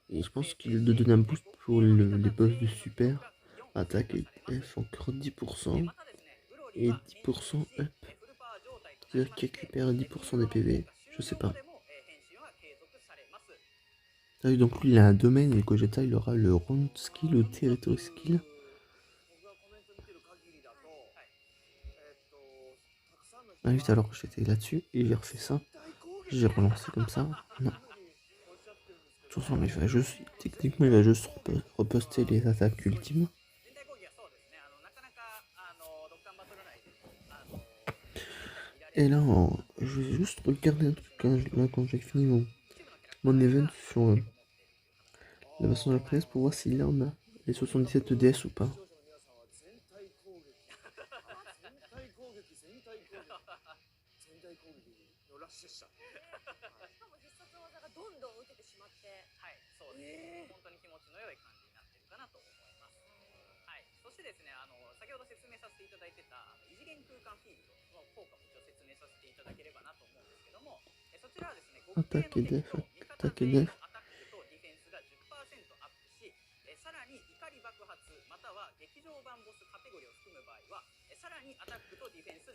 Et je pense qu'il doit donner un boost pour les boss de super. Attaque et def encore 10%. Et 10% up. C'est-à-dire qu'il récupère 10% des PV. Je sais pas. Ah oui, donc lui il a un domaine et Gogeta il aura le round skill ou territory skill. Ah oui, alors que j'étais là-dessus et j'ai refait ça. J'ai relancé comme ça. Non. De toute façon, il va juste, techniquement, il va juste reposter les attaques ultimes. Et là, je vais juste regarder un truc quand j'ai fini mon event sur la version japonaise pour voir si là on a les 77 DS ou pas. Attaque et def, attaque et def.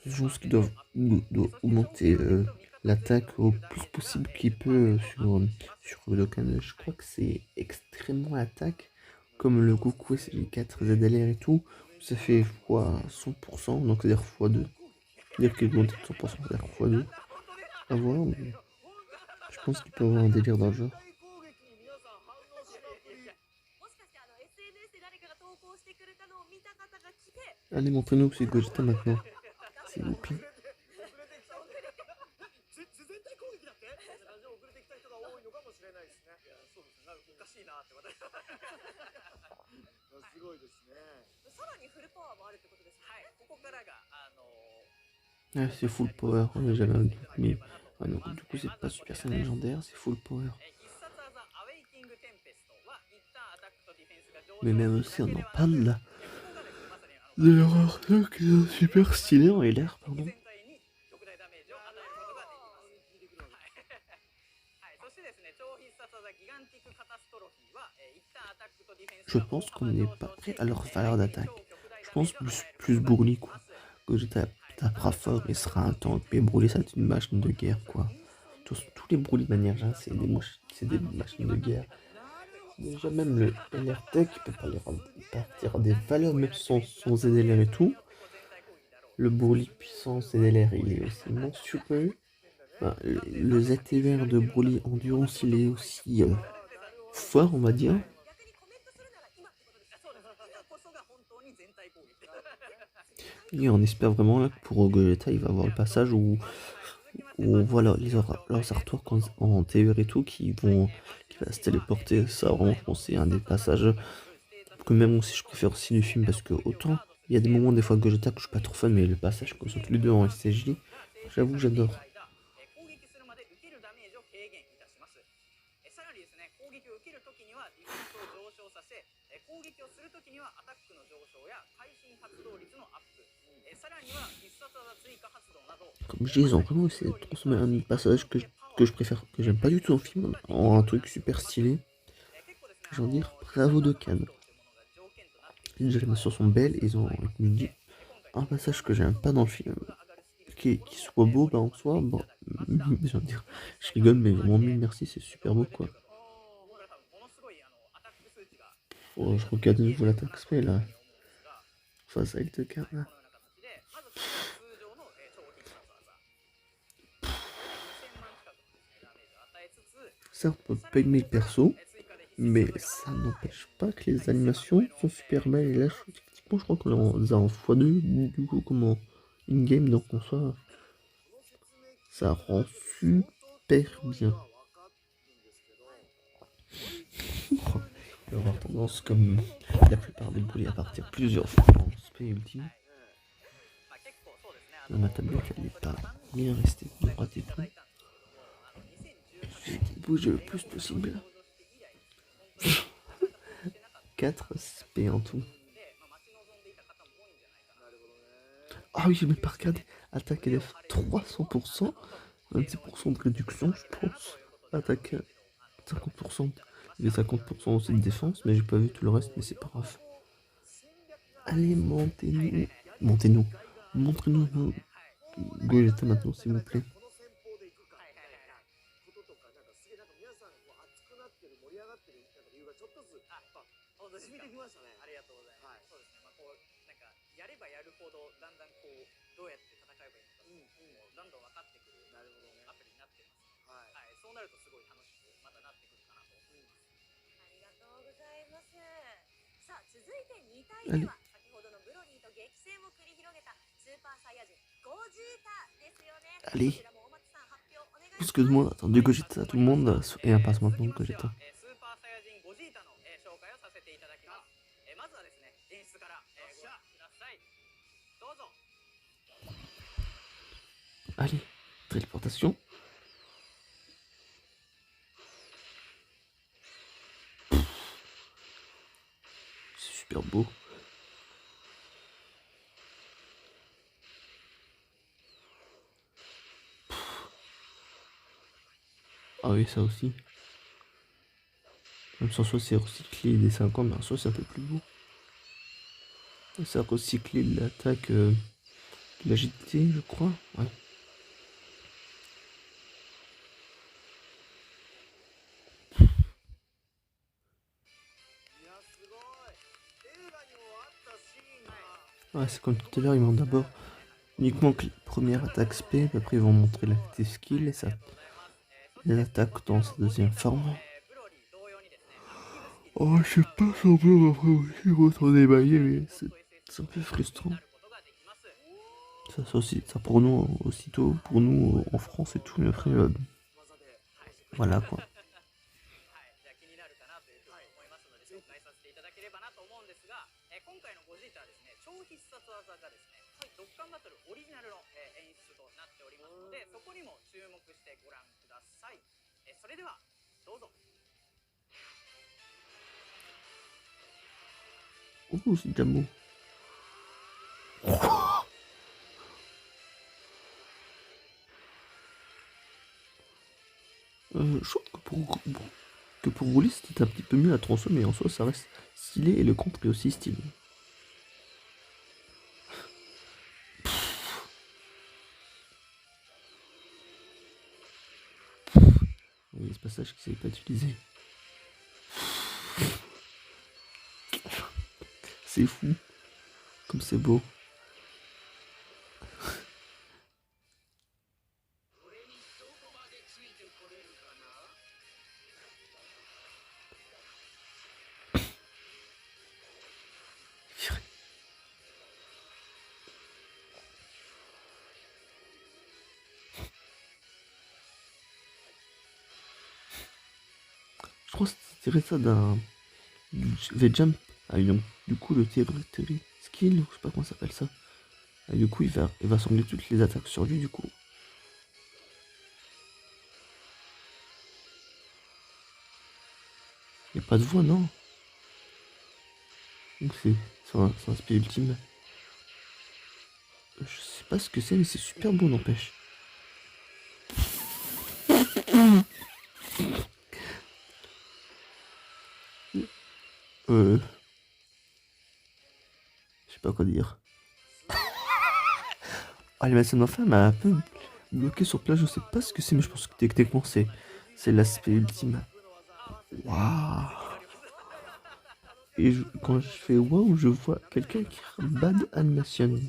Je pense qu'ils doivent augmenter l'attaque au plus possible qu'il peut sur Dokkan. Je crois que c'est extrêmement attaque, comme le Goku SG4 ZLR et tout. Ça fait fois 100%, donc c'est-à-dire fois 2. C'est-à-dire qu'il augmente de 100%, c'est-à-dire fois 2. À voir, mais je pense qu'il peut avoir un délire dans le genre. Allez, montrez-nous que c'est Gogeta maintenant, s'il vous plaît. あ、c'est full power, ouais, j'avais un doute, mais... Ah non, du coup c'est pas Super Saiyan légendaire, c'est full power. Mais même aussi on en parle là. De leur artwork qui sont super stylé en LR, pardon. Je pense qu'on n'est pas prêt à leur valeur d'attaque. Je pense plus Broly quoi. Gogeta tapera fort et sera un tank, mais Broly ça va être une machine de guerre quoi. Tous les Broly de manière générale c'est des machines de guerre. Déjà même le LR Tech peut pas leur partir des valeurs même sans ZLR et tout. Le Broly puissant ZLR il est aussi mensuréel. Enfin, le ZTVR de Broly Endurance il est aussi fort on va dire. Et on espère vraiment là, que pour Gogeta il va avoir le passage où voilà leurs artworks en TVR et tout qui va se téléporter. Ça vraiment je pense c'est un des passages que même aussi je préfère aussi du film parce que autant il y a des moments des fois Gogeta que je suis pas trop fan mais le passage quand ils sont tous les deux en SSJ j'avoue j'adore. Comme je dis, ils ont vraiment essayé de transformer un passage que je préfère, que j'aime pas du tout en film, en un truc super stylé. J'en dire bravo de Cannes. Déjà les mentions sont belles, ils ont dit un passage que j'aime pas dans le film, qui soit beau, bah en soi, bon, j'ai envie de dire, je rigole, mais vraiment mille merci, c'est super beau quoi. Oh, je regarde de nouveau l'attaque spé là, face avec deux cartes là. Certes, on peut pas aimer le perso, mais ça n'empêche pas que les animations sont super belles. Et là, je crois qu'on les a en x2, du coup, comme en in-game, donc en soi, ça rend super bien. Il va avoir tendance, comme la plupart des Broly, à partir plusieurs fois en spé ultime. Là, ma tablette, elle n'est pas bien restée droite et tout. J'ai bougé le plus possible. 4 SP en tout. Ah oui, j'ai même pas regardé. Attaque LF 300%, 26% de réduction, je pense. Attaque 50%. Il y a 50% aussi de défense, mais j'ai pas vu tout le reste, mais c'est pas grave. Allez, montez-nous. Montez-nous. Montrez-nous Gogeta maintenant, s'il vous plaît. Allez. Allez. Excuse-moi, attendez Gogeta, tout le monde, et un passe maintenant Gogeta. Allez, téléportation. C'est super beau. Ah oui, ça aussi. Même sans soi, c'est recyclé des 5 ans, mais en soi, c'est un peu plus beau. Ça a recyclé l'attaque de la GT, je crois. Ouais. Ouais, c'est comme tout à l'heure, ils montrent d'abord uniquement que la première attaque SP, puis après ils vont montrer l'active skill et ça. L'attaque dans sa deuxième forme. Oh, je sais pas si on peut après aussi retourner bailler, mais c'est un peu frustrant. Ça aussi, ça pour nous, aussitôt, pour nous en France et tout, mais après, voilà quoi. Oh, c'est déjà beau. Je trouve que pour rouler, c'était un petit peu mieux la tronçon, mais en soi, ça reste stylé et le contre est aussi stylé. Il y a ce passage qui ne s'est pas utilisé. C'est fou, comme c'est beau. Je crois que c'est tiré ça d'un V-Jump. Ah, donc, du coup, le Terry Skill, je sais pas comment ça s'appelle ça. Et du coup, il va sembler toutes les attaques sur lui, du coup. Il n'y a pas de voix, non. Donc c'est un spé ultime. Je sais pas ce que c'est, mais c'est super beau, n'empêche. Je sais pas quoi dire. Ah, l'animation de ma femme m'a un peu bloqué sur place, je sais pas ce que c'est, mais je pense que techniquement c'est l'aspect ultime. Waouh! Et quand je fais waouh, je vois quelqu'un qui a bad animation.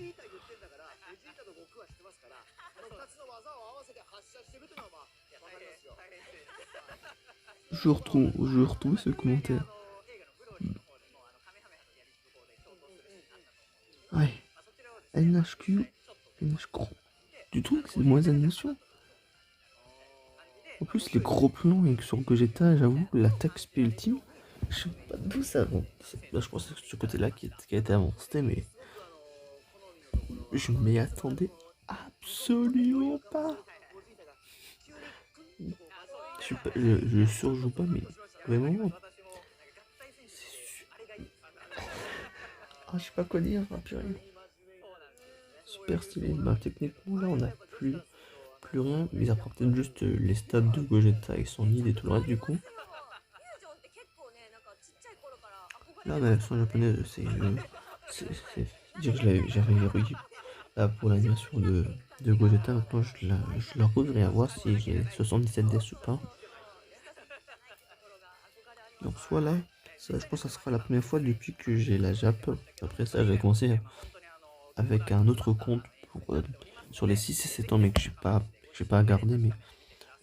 Je retrouve ce commentaire. Ouais. NHQ. NHQ. Du tout que c'est de mauvaise animation. En plus, les gros plans avec sur Gogeta, j'avoue, l'attaque spé ultime, je sais pas d'où ça vient. Là, je pense que c'est ce côté-là qui a été avancé, mais je m'y attendais absolument pas. Je surjoue pas, mais vraiment. Ah, je sais pas quoi dire, ah, purée. Super stylé. Bah, techniquement, là, on a plus rien, mais à part peut-être juste les stats de Gogeta et son nid et tout le reste, du coup. Là, la version japonaise, dire que j'avais verrouillé là pour l'animation de Gogeta. Maintenant, je la rouvrirai à voir si j'ai 77 DS ou pas. Donc, soit là, ça, je pense que ça sera la première fois depuis que j'ai la Jap. Après ça, j'ai commencé avec un autre compte pour, sur les 6 et 7 ans, mais que j'ai pas gardé. Mais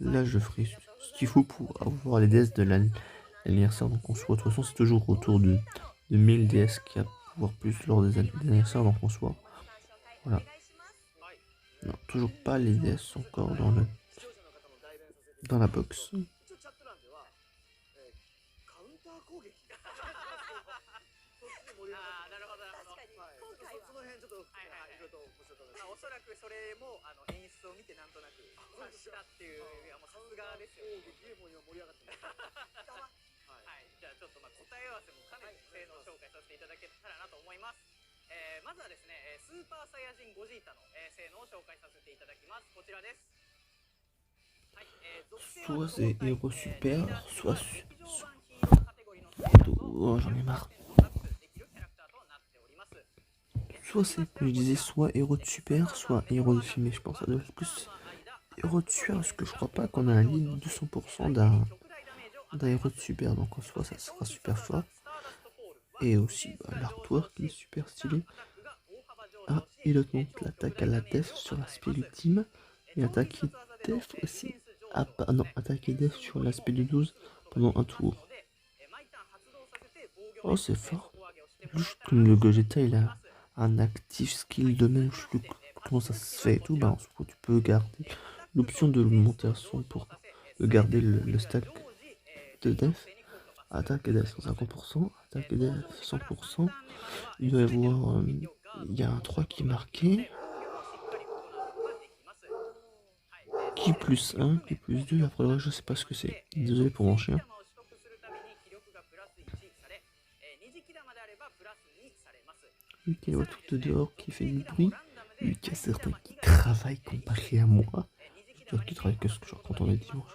là, je ferai ce qu'il faut pour avoir les DS de l'anniversaire. Donc, on se voit. De toute façon, c'est toujours autour de 1000 DS qu'il y a voire plus lors des anniversaires. Donc, on se voit. Voilà. Non, toujours pas les DS encore dans la box. Soit c'est héros super, oh, j'en ai marre. Soit c'est, comme je disais, soit héros de super, soit héros de filmé. Je pense à de plus héros de super, parce que je crois pas qu'on a un lead de 100% d'un héros de super. Donc en soi, ça sera super fort. Et aussi, bah, l'artwork qui est super stylé. Ah, il augmente l'attaque à la def sur l'aspect ultime. Et attaque def aussi. Ah, non, attaque et def sur l'aspect du 12 pendant un tour. Oh, c'est fort. Juste comme le Gogeta, il a un actif skill de même, je sais plus comment ça se fait et tout, bah en soi, tu peux garder l'option de le monter à 100 pour garder le stack de def. Attaque et def 150%, attaque et def 100%. Il doit y avoir, il y a un 3 qui est marqué. Qui plus 1, qui plus 2, après le reste, je sais pas ce que c'est. Désolé pour mon chien. Lui qui est tout dehors, qui fait du bruit. Lui qui a certains qui travaillent comparé à moi. Je dois qui travaille que ce que genre quand on est dimanche.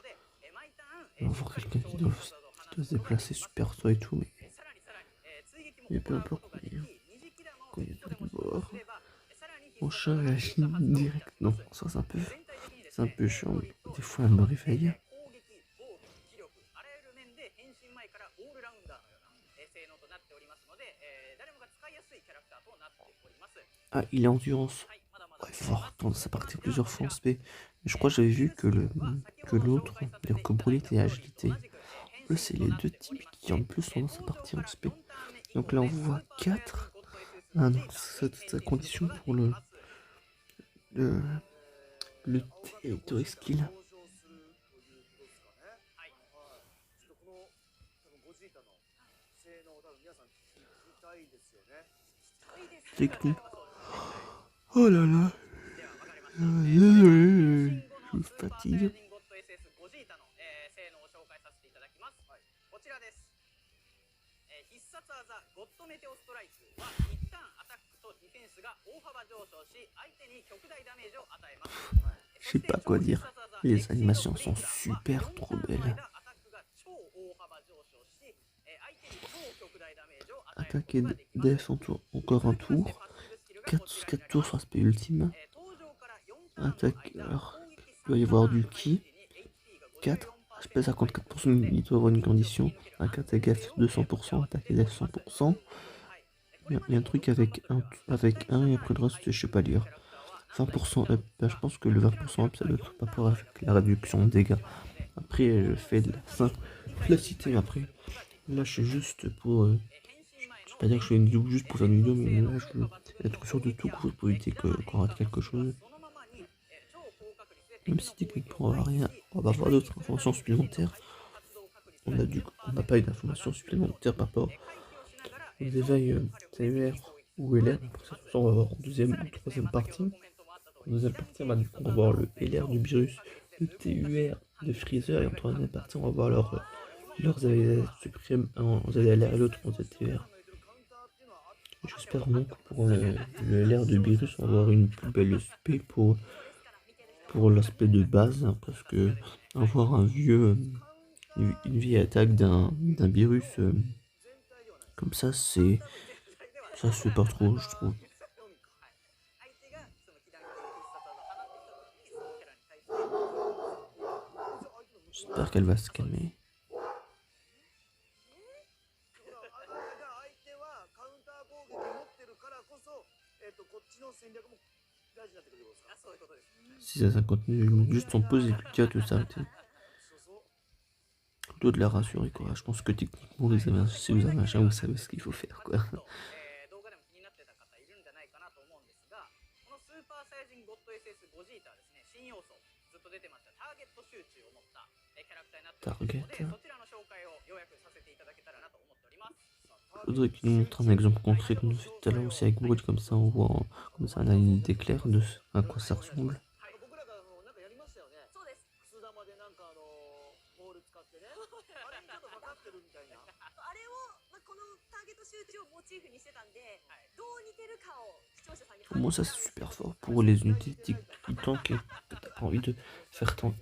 On va voir quelqu'un qui doit se déplacer super tôt et tout, mais peu importe. Quand il y a tout dehors. Mon chat réagit direct. Non, ça c'est un peu chiant. Des fois elle me réveille. Ah, il est endurance. Ouais, il faut reprendre sa partie plusieurs fois en SP. Mais je crois que j'avais vu que l'autre, dire que Broly était agilité. Là, c'est les deux types qui ont le plus tendance à partir en SP. Donc là, on voit 4. Ah non, c'est sa condition pour le, le territory skill. Technique. Oh là là. Désolé, je me fatigue. Je sais pas quoi dire. Les animations sont super trop belles. Attaque et def en tour, encore un tour. 4 tours sur aspect ultime. Attaque, alors il doit y avoir du ki. 4, HP 54%, il doit avoir une condition. Attaque et def 200%, attaque et def 100%. Il y a un truc avec 1 et après le reste, je sais pas lire. 20% up, ben, je pense que le 20% up ça doit être par rapport avec la réduction de dégâts. Après, je fais de la simplicité. Après, là, je suis juste pour. Je vais pas dire que je fais une vidéo juste pour faire une vidéo, mais là, je veux être sûr de tout pour éviter qu'on rate quelque chose. Même si techniquement on va rien, on va avoir d'autres informations supplémentaires. On n'a pas eu d'informations supplémentaires par rapport aux éveils TUR ou LR. Pour ça, on va voir en deuxième ou troisième partie. En deuxième partie, on va du coup voir le LR du virus, le TUR de Freezer, et en troisième partie, on va voir leurs éveils suprêmes, un en ZLR et l'autre en ZTR. J'espère vraiment que pour le LR de virus, on va avoir une plus belle SP pour l'aspect de base, hein, parce que avoir une vieille attaque d'un virus comme ça se fait pas trop, je trouve. J'espère qu'elle va se calmer. Si ça continue, juste on pose et puis de s'arrêter. Plutôt de la rassurer quoi. Je pense que techniquement si vous avez un chat, vous savez ce qu'il faut faire quoi. Target. Faudrait qu'il nous montre un exemple concret comme nous fait tout à l'heure aussi avec Broly, comme ça on voit comme ça on a une idée claire de à quoi ça ressemble. Moi ça c'est super fort pour les unités qui tankent, que t'as pas envie de faire tanker,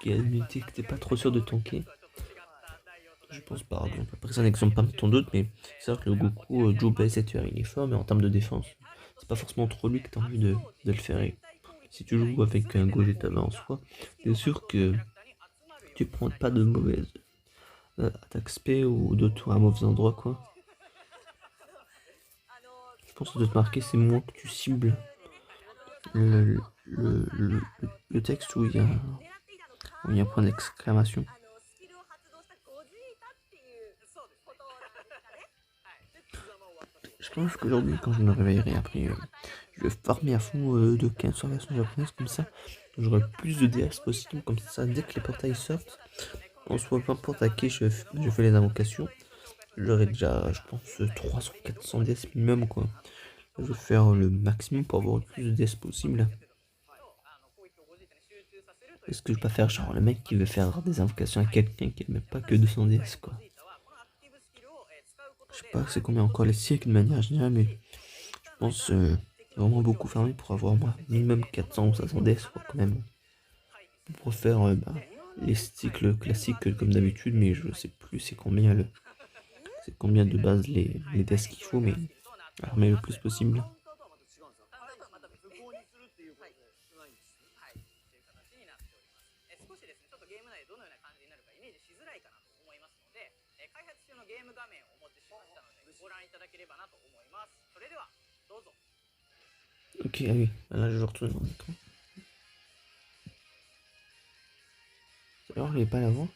qu'il y a une unité que t'es pas trop sûr de tanker. Je pense par exemple, après c'est un exemple parmi tant d'autres, mais c'est vrai que le Goku Joe BSTR il est fort, mais en termes de défense, c'est pas forcément trop lui que t'as envie de le faire. Et si tu joues avec un Gogeta en soi, c'est sûr que tu prends pas de mauvaises attaques SP ou d'autres à mauvais endroits quoi. Je pense que ça doit te marquer, c'est moins que tu cibles le texte où il y a un point d'exclamation. pense qu'aujourd'hui, quand je me réveillerai après, je vais farmer à fond de 15 sur la version japonaise, comme ça, j'aurai plus de DS possible, comme ça, dès que les portails sortent, en soit peu importe à qui je fais les invocations, j'aurai déjà, je pense, 300, 400 DS minimum, quoi. Je vais faire le maximum pour avoir le plus de DS possible. Est-ce que je vais pas faire genre le mec qui veut faire des invocations à quelqu'un qui n'a même pas que 200 DS, quoi. Je sais pas c'est combien encore les cycles de manière générale, mais je pense vraiment beaucoup farmer pour avoir moi minimum 400 ou 500 DS, quoi, quand même. Pour faire les cycles classiques comme d'habitude, mais je sais plus c'est combien de base les DS qu'il faut, mais armer le plus possible. Ok, ah oui, là je retourne dans l'écran. Alors, il est pas là-bas.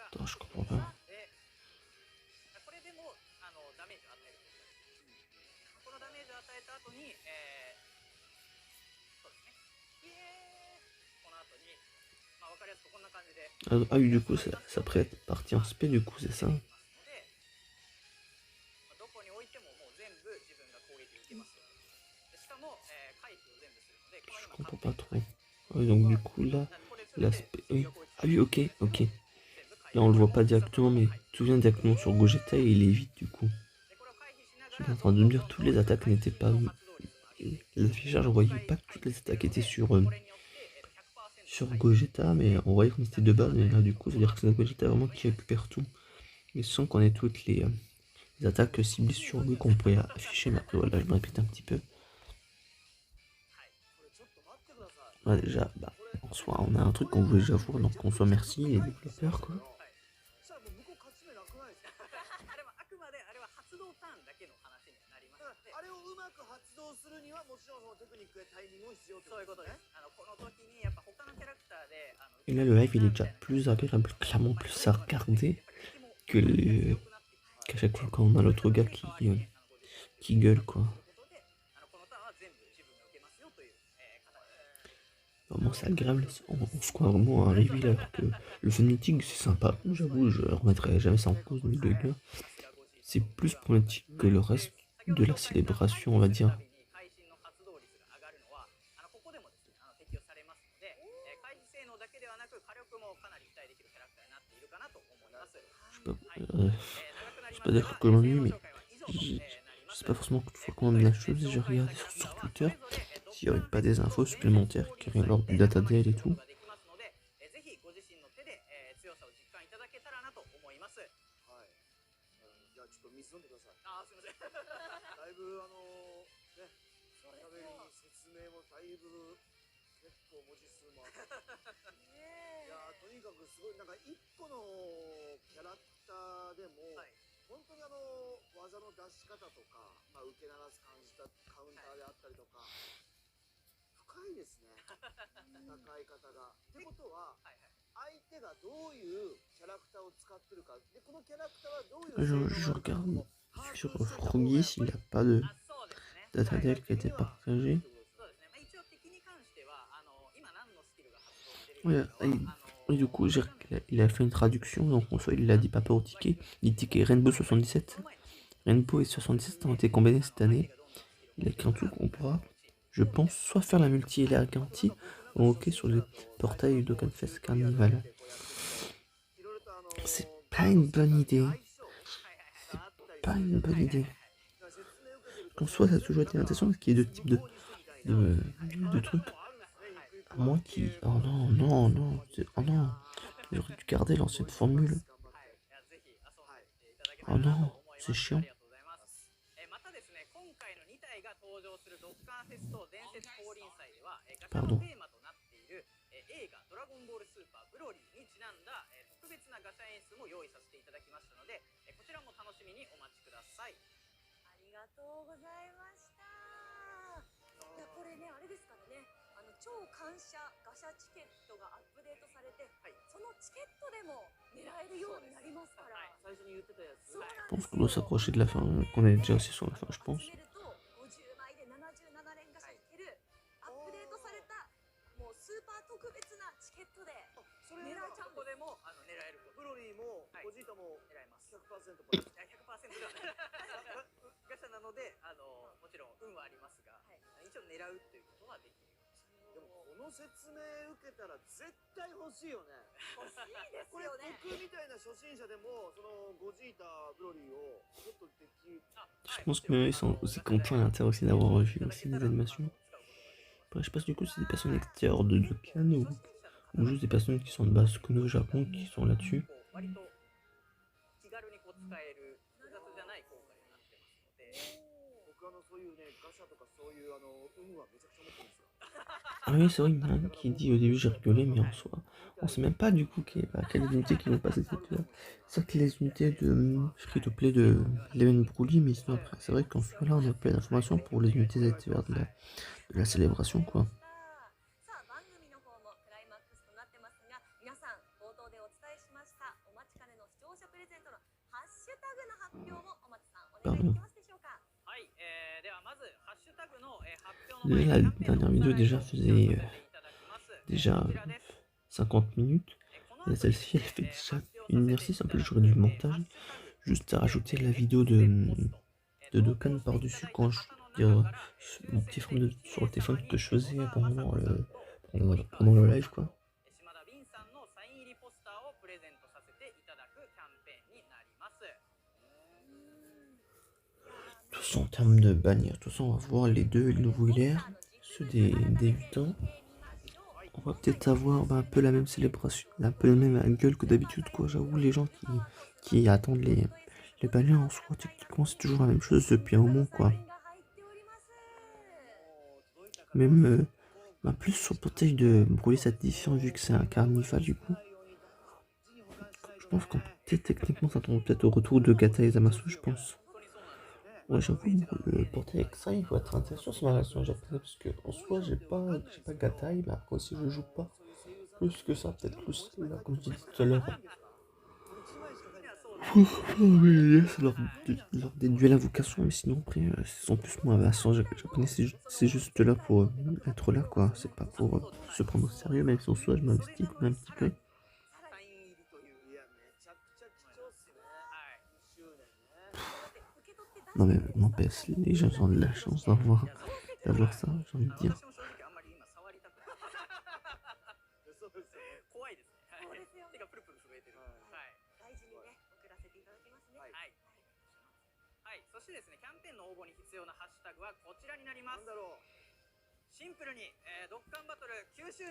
Attends, je comprends pas. Ah oui, du coup, ça prête partie en spé, du coup, c'est ça. Je comprends pas trop. Ah oui, donc du coup, là, l'aspect... Oui. Ah oui, ok, ok. Là, on le voit pas directement, mais tout vient directement sur Gogeta et il évite, du coup. J'étais en train de me dire toutes les attaques n'étaient pas... Les affichages, on voyait pas que toutes les attaques étaient sur Gogeta, mais on voyait qu'on était de base, mais là, du coup, ça veut dire que c'est Gogeta vraiment qui récupère tout. Mais sans qu'on ait toutes les attaques ciblées sur lui qu'on pourrait afficher, mais après, voilà, je me répète un petit peu. Ouais, déjà, en soi, on a un truc qu'on voulait déjà voir, donc on soit merci les développeurs, quoi. Et là, le live, il est déjà plus agréable, clairement plus à regarder qu'à chaque fois quand on a l'autre gars qui gueule, quoi. Vraiment, c'est agréable, on se croit vraiment à un reveal, alors que le fun meeting, c'est sympa. J'avoue, je remettrai jamais ça en cause, mais le gars, c'est plus politique que le reste de la célébration, on va dire. Je sais pas dire que je m'ennuie, mais je sais pas forcément que tu sois comment la chose. J'ai regardé sur Twitter s'il n'y aurait pas des infos supplémentaires qui arrivent lors du data deal et tout. Je regarde sur Froggy s'il n'y a pas de data deal qui a été partagé. Ouais, et du coup, il a fait une traduction, donc en soi, il a dit pas peur au ticket. Il dit que Rainbow 77. Rainbow et 77 ont été combinés cette année. Il a écrit un truc qu'on pourra, je pense, soit faire la multi et la garantie, ou ok sur les portails d'Okenfest Carnival. C'est pas une bonne idée. C'est pas une bonne idée. En soi, ça a toujours été intéressant parce qu'il y a deux types de trucs. À moi qui. Oh non, non, non. Oh non. J'aurais dû garder l'ancienne formule. Oh non, c'est chiant. Pardon. Je pense qu'on doit s'approcher de la fin, qu'on est déjà assez sur la fin, je pense. の説明受けたら絶対欲しいよね。欲しいですよね。これ僕みたいな初心者でもそのゴジータブロリーをゲットでき。Je pense que même ils sont aussi contents et intéressés d'avoir revu aussi des animations. Après, je sais pas si du coup c'est des personnes extérieures de Clan ou juste des personnes qui sont de base connues au Japon qui sont là-dessus. Ah oui, c'est vrai, il y en a un qui dit au début j'ai rigolé, mais en soi, on sait même pas du coup quelles unités qui vont passer cette épisode. C'est que les unités de free-to-play de Leven Broly, mais sinon après, c'est vrai qu'en soi là on a plein d'informations pour les unités actives de la célébration quoi. Pardon. La dernière vidéo déjà faisait déjà 50 minutes. Et celle-ci elle fait déjà 1h06, en plus j'aurais du montage. Juste à rajouter la vidéo de Dokkan par-dessus quand je mon petit frame sur le téléphone que je faisais pendant le live quoi. De toute façon, en termes de bannière, de toute façon, on va voir les deux nouveaux hilaires, ceux des 8 ans. On va peut-être avoir un peu la même célébration, un peu la même gueule que d'habitude quoi. J'avoue, les gens qui attendent les bannières en soi, techniquement, c'est toujours la même chose depuis un moment quoi. Même plus sur le portail de Broly, ça différent vu que c'est un carnival du coup. Je pense qu'en techniquement, ça tombe peut-être au retour de Gata et Zamasu, je pense. Ouais, j'avoue, le portail avec ça, il faut être intéressant sur ma version japonaise parce que en soi, j'ai pas Gatai, mais après aussi, je joue pas plus que ça, peut-être plus là, comme je disais tout à l'heure. C'est lors des duels invocations, mais sinon, après, c'est en plus moi, la version japonaise, c'est juste là pour être là, quoi. C'est pas pour se prendre au sérieux, même si en soi, je m'investis quand même un petit peu. Non mais n'empêche, les gens ont de la chance d'avoir ça, j'ai envie de dire.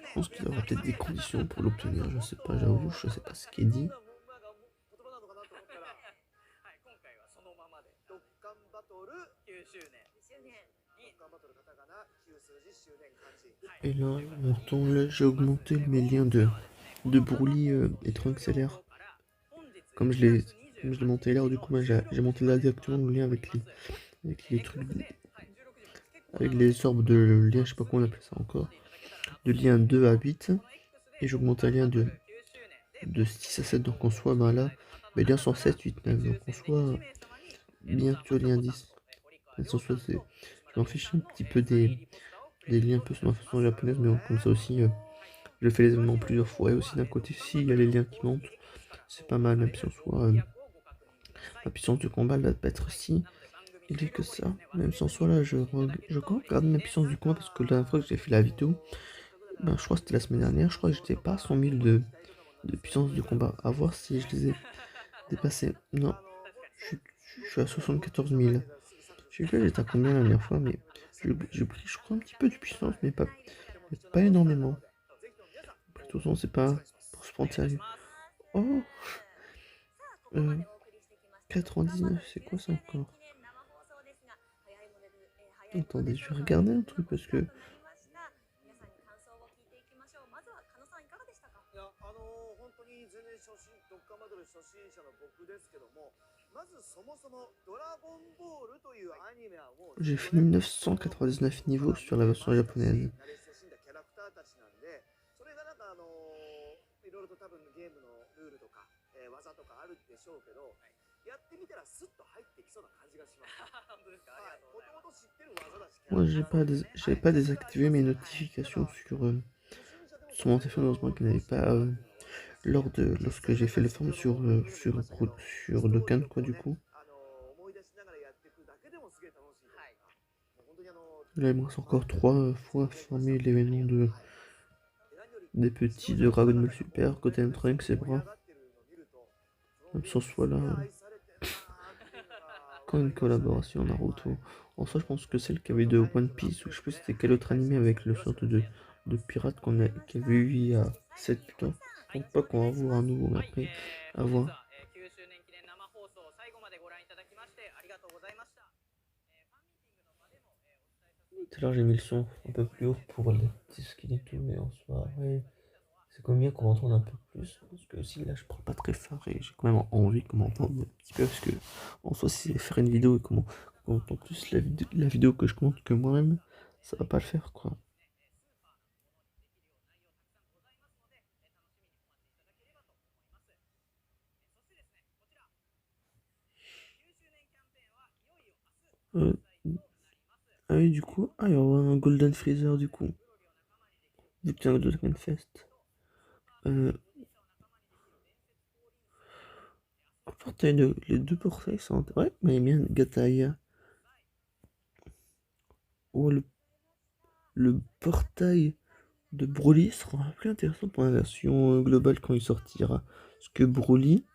Je pense qu'il y aura peut-être des conditions pour l'obtenir, je sais pas, j'avoue, je sais pas ce qui est dit. Et là, attends, là j'ai augmenté mes liens de Broly et Trunks LR. Comme je l'ai monté là, du coup, j'ai monté là directement le lien avec les trucs, avec les orbes de lien, je sais pas comment on appelle ça encore, de lien 2 à 8. Et j'augmente un lien de 6 à 7, donc en soi, là, mes liens sont 7, 8, 9, donc en soi, bientôt lien 10. En soi, je m'en fiche un petit peu des liens un peu sur ma façon japonaise, mais bon, comme ça aussi, je fais les événements plusieurs fois, et aussi d'un côté, si il y a les liens qui montent, c'est pas mal, même si en soi, la puissance du combat va pas être si élevée que ça, même si en soi, là, je regarde ma puissance du combat, parce que la dernière fois que j'ai fait la vidéo, je crois que c'était la semaine dernière, je crois que j'étais pas à 100 000 de puissance du combat, à voir si je les ai dépassés. Non, je suis à 74 000. Je sais que j'étais à combien la dernière fois, mais j'ai pris, je crois, un petit peu de puissance, mais pas énormément. De toute façon, c'est pas pour se prendre sérieux. Oh 99, c'est quoi ça encore? Attendez, je vais regarder un truc parce que... J'ai fait 999 niveaux sur la version japonaise. とかあるでしょうけど、やってみたらスッと入ってきそうな感じがします。本当ですか？はい。もともと知ってる技だし、キャ Moi, ラクターのね。j'avais pas désactivé mes notifications sur mon téléphone, heureusement qu'il n'y avait pas lorsque j'ai fait les formes sur Dokkan, quoi, du coup. 思い出しながらやっていくだけでもすげえ楽しいというか、もう本当にLà, il me reste encore 3 fois farmer l'événement des petits de Dragon Ball Super, Goten Trunks et Bra. Même sans soit là, quand une collaboration Naruto. En soi, je pense que celle qui avait de One Piece, ou je sais plus c'était quel autre animé avec le sorte de pirate qu'il y avait eu il y a 7 ans. Je pense pas qu'on va avoir un nouveau, mais après, à voir. Tout à l'heure, j'ai mis le son un peu plus haut pour les petits skins et tout, mais en soi, ouais, c'est quand même bien qu'on entende un peu plus. Parce que si là, je parle pas très fort et j'ai quand même envie qu'on m'entende un petit peu, parce que en soi, si c'est faire une vidéo et qu'on entend plus la vidéo que je commente que moi-même, ça va pas le faire, quoi. Euh, ah oui, du coup, il y aura un Golden Freezer, du coup, vu que c'est un Golden Fest. Euh, les deux portails sont... Ouais, mais bien Gataya. Oh, le portail de Broly sera plus intéressant pour la version globale quand il sortira. Parce que Broly,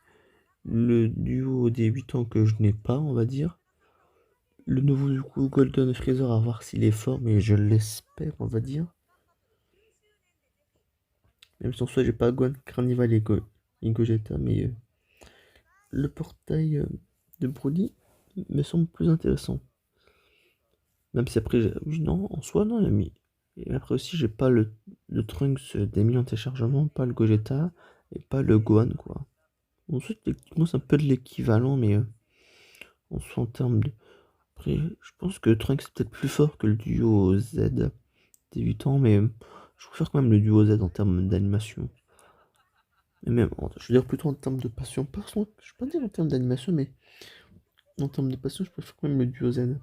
le duo des 8 ans que je n'ai pas, on va dire. Le nouveau du coup Golden Freezer, à voir s'il est fort, mais je l'espère, on va dire. Même si en soi j'ai pas Gohan, Carnival et Gogeta, mais le portail de Broly me semble plus intéressant. Même si après, oui, non, en soi, non, mais et après aussi, j'ai pas le Trunks des 1000 en téléchargement, pas le Gogeta, et pas le Gohan, quoi. Ensuite, techniquement, c'est un peu de l'équivalent, mais en soi, en termes de. Après, je pense que Trunks est peut-être plus fort que le duo Z des 8 ans, mais je préfère quand même le duo Z en termes d'animation. Et même, je veux dire plutôt en termes de passion. Personnellement, je vais pas dire en termes d'animation, mais en termes de passion, je préfère quand même le duo Z.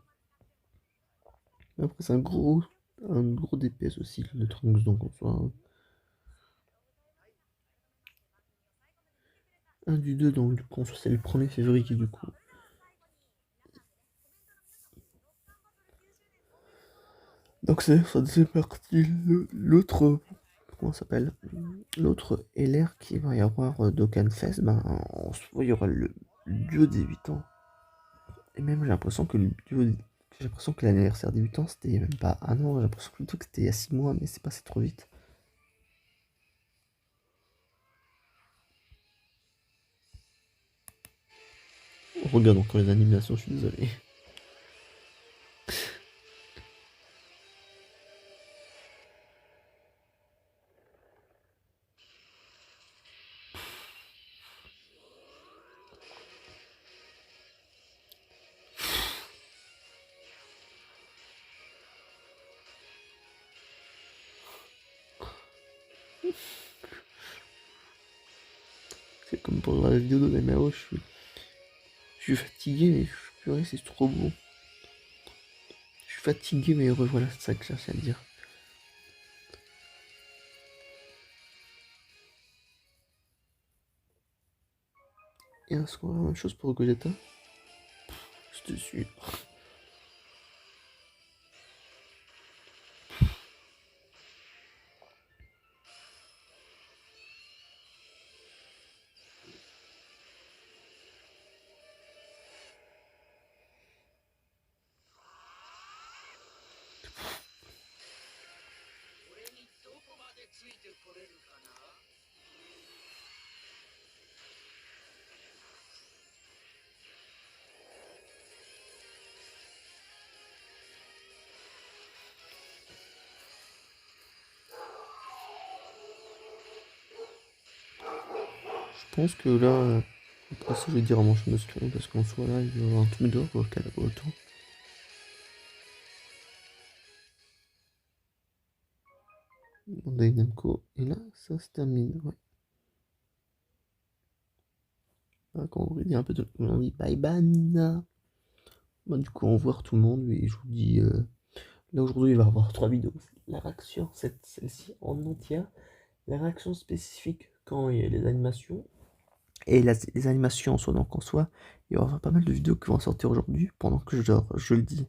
Mais après, c'est un gros DPS aussi, le Trunks, donc en soi. Un du 2, donc du coup, en soi, c'est le 1er février, du coup. Donc ça faisait partie l'autre, comment ça s'appelle? L'autre LR qui va y avoir Dokkan Fest, ben, en soi, il y aura le duo des 8 ans. Et même, j'ai l'impression que j'ai l'impression que l'anniversaire des 8 ans, c'était même pas un an, j'ai l'impression plutôt que c'était il y a 6 mois, mais c'est passé trop vite. On regarde encore les animations, je suis désolé. C'est comme pour la vidéo de MAO, je suis fatigué, mais purée, c'est trop beau. Je suis fatigué, mais heureux, voilà, c'est ça que je cherchais à dire. Et un soir, la même chose pour Gogeta. Je te suis. Je pense que là, après ça, je vais dire à mon chemin de parce qu'en soit là, il va y avoir un truc dehors pour qu'elle a autant. Bandai Namco. Et là, ça se termine, ouais. Hein, quand on dit un peu on dit bye bye Nina. Bah, du coup, au revoir tout le monde, et je vous dis, là aujourd'hui il va y avoir 3 vidéos. La réaction, celle-ci en entière, la réaction spécifique quand il y a les animations, et les animations en soi, donc en soi, il va y avoir pas mal de vidéos qui vont sortir aujourd'hui, pendant que je le dis.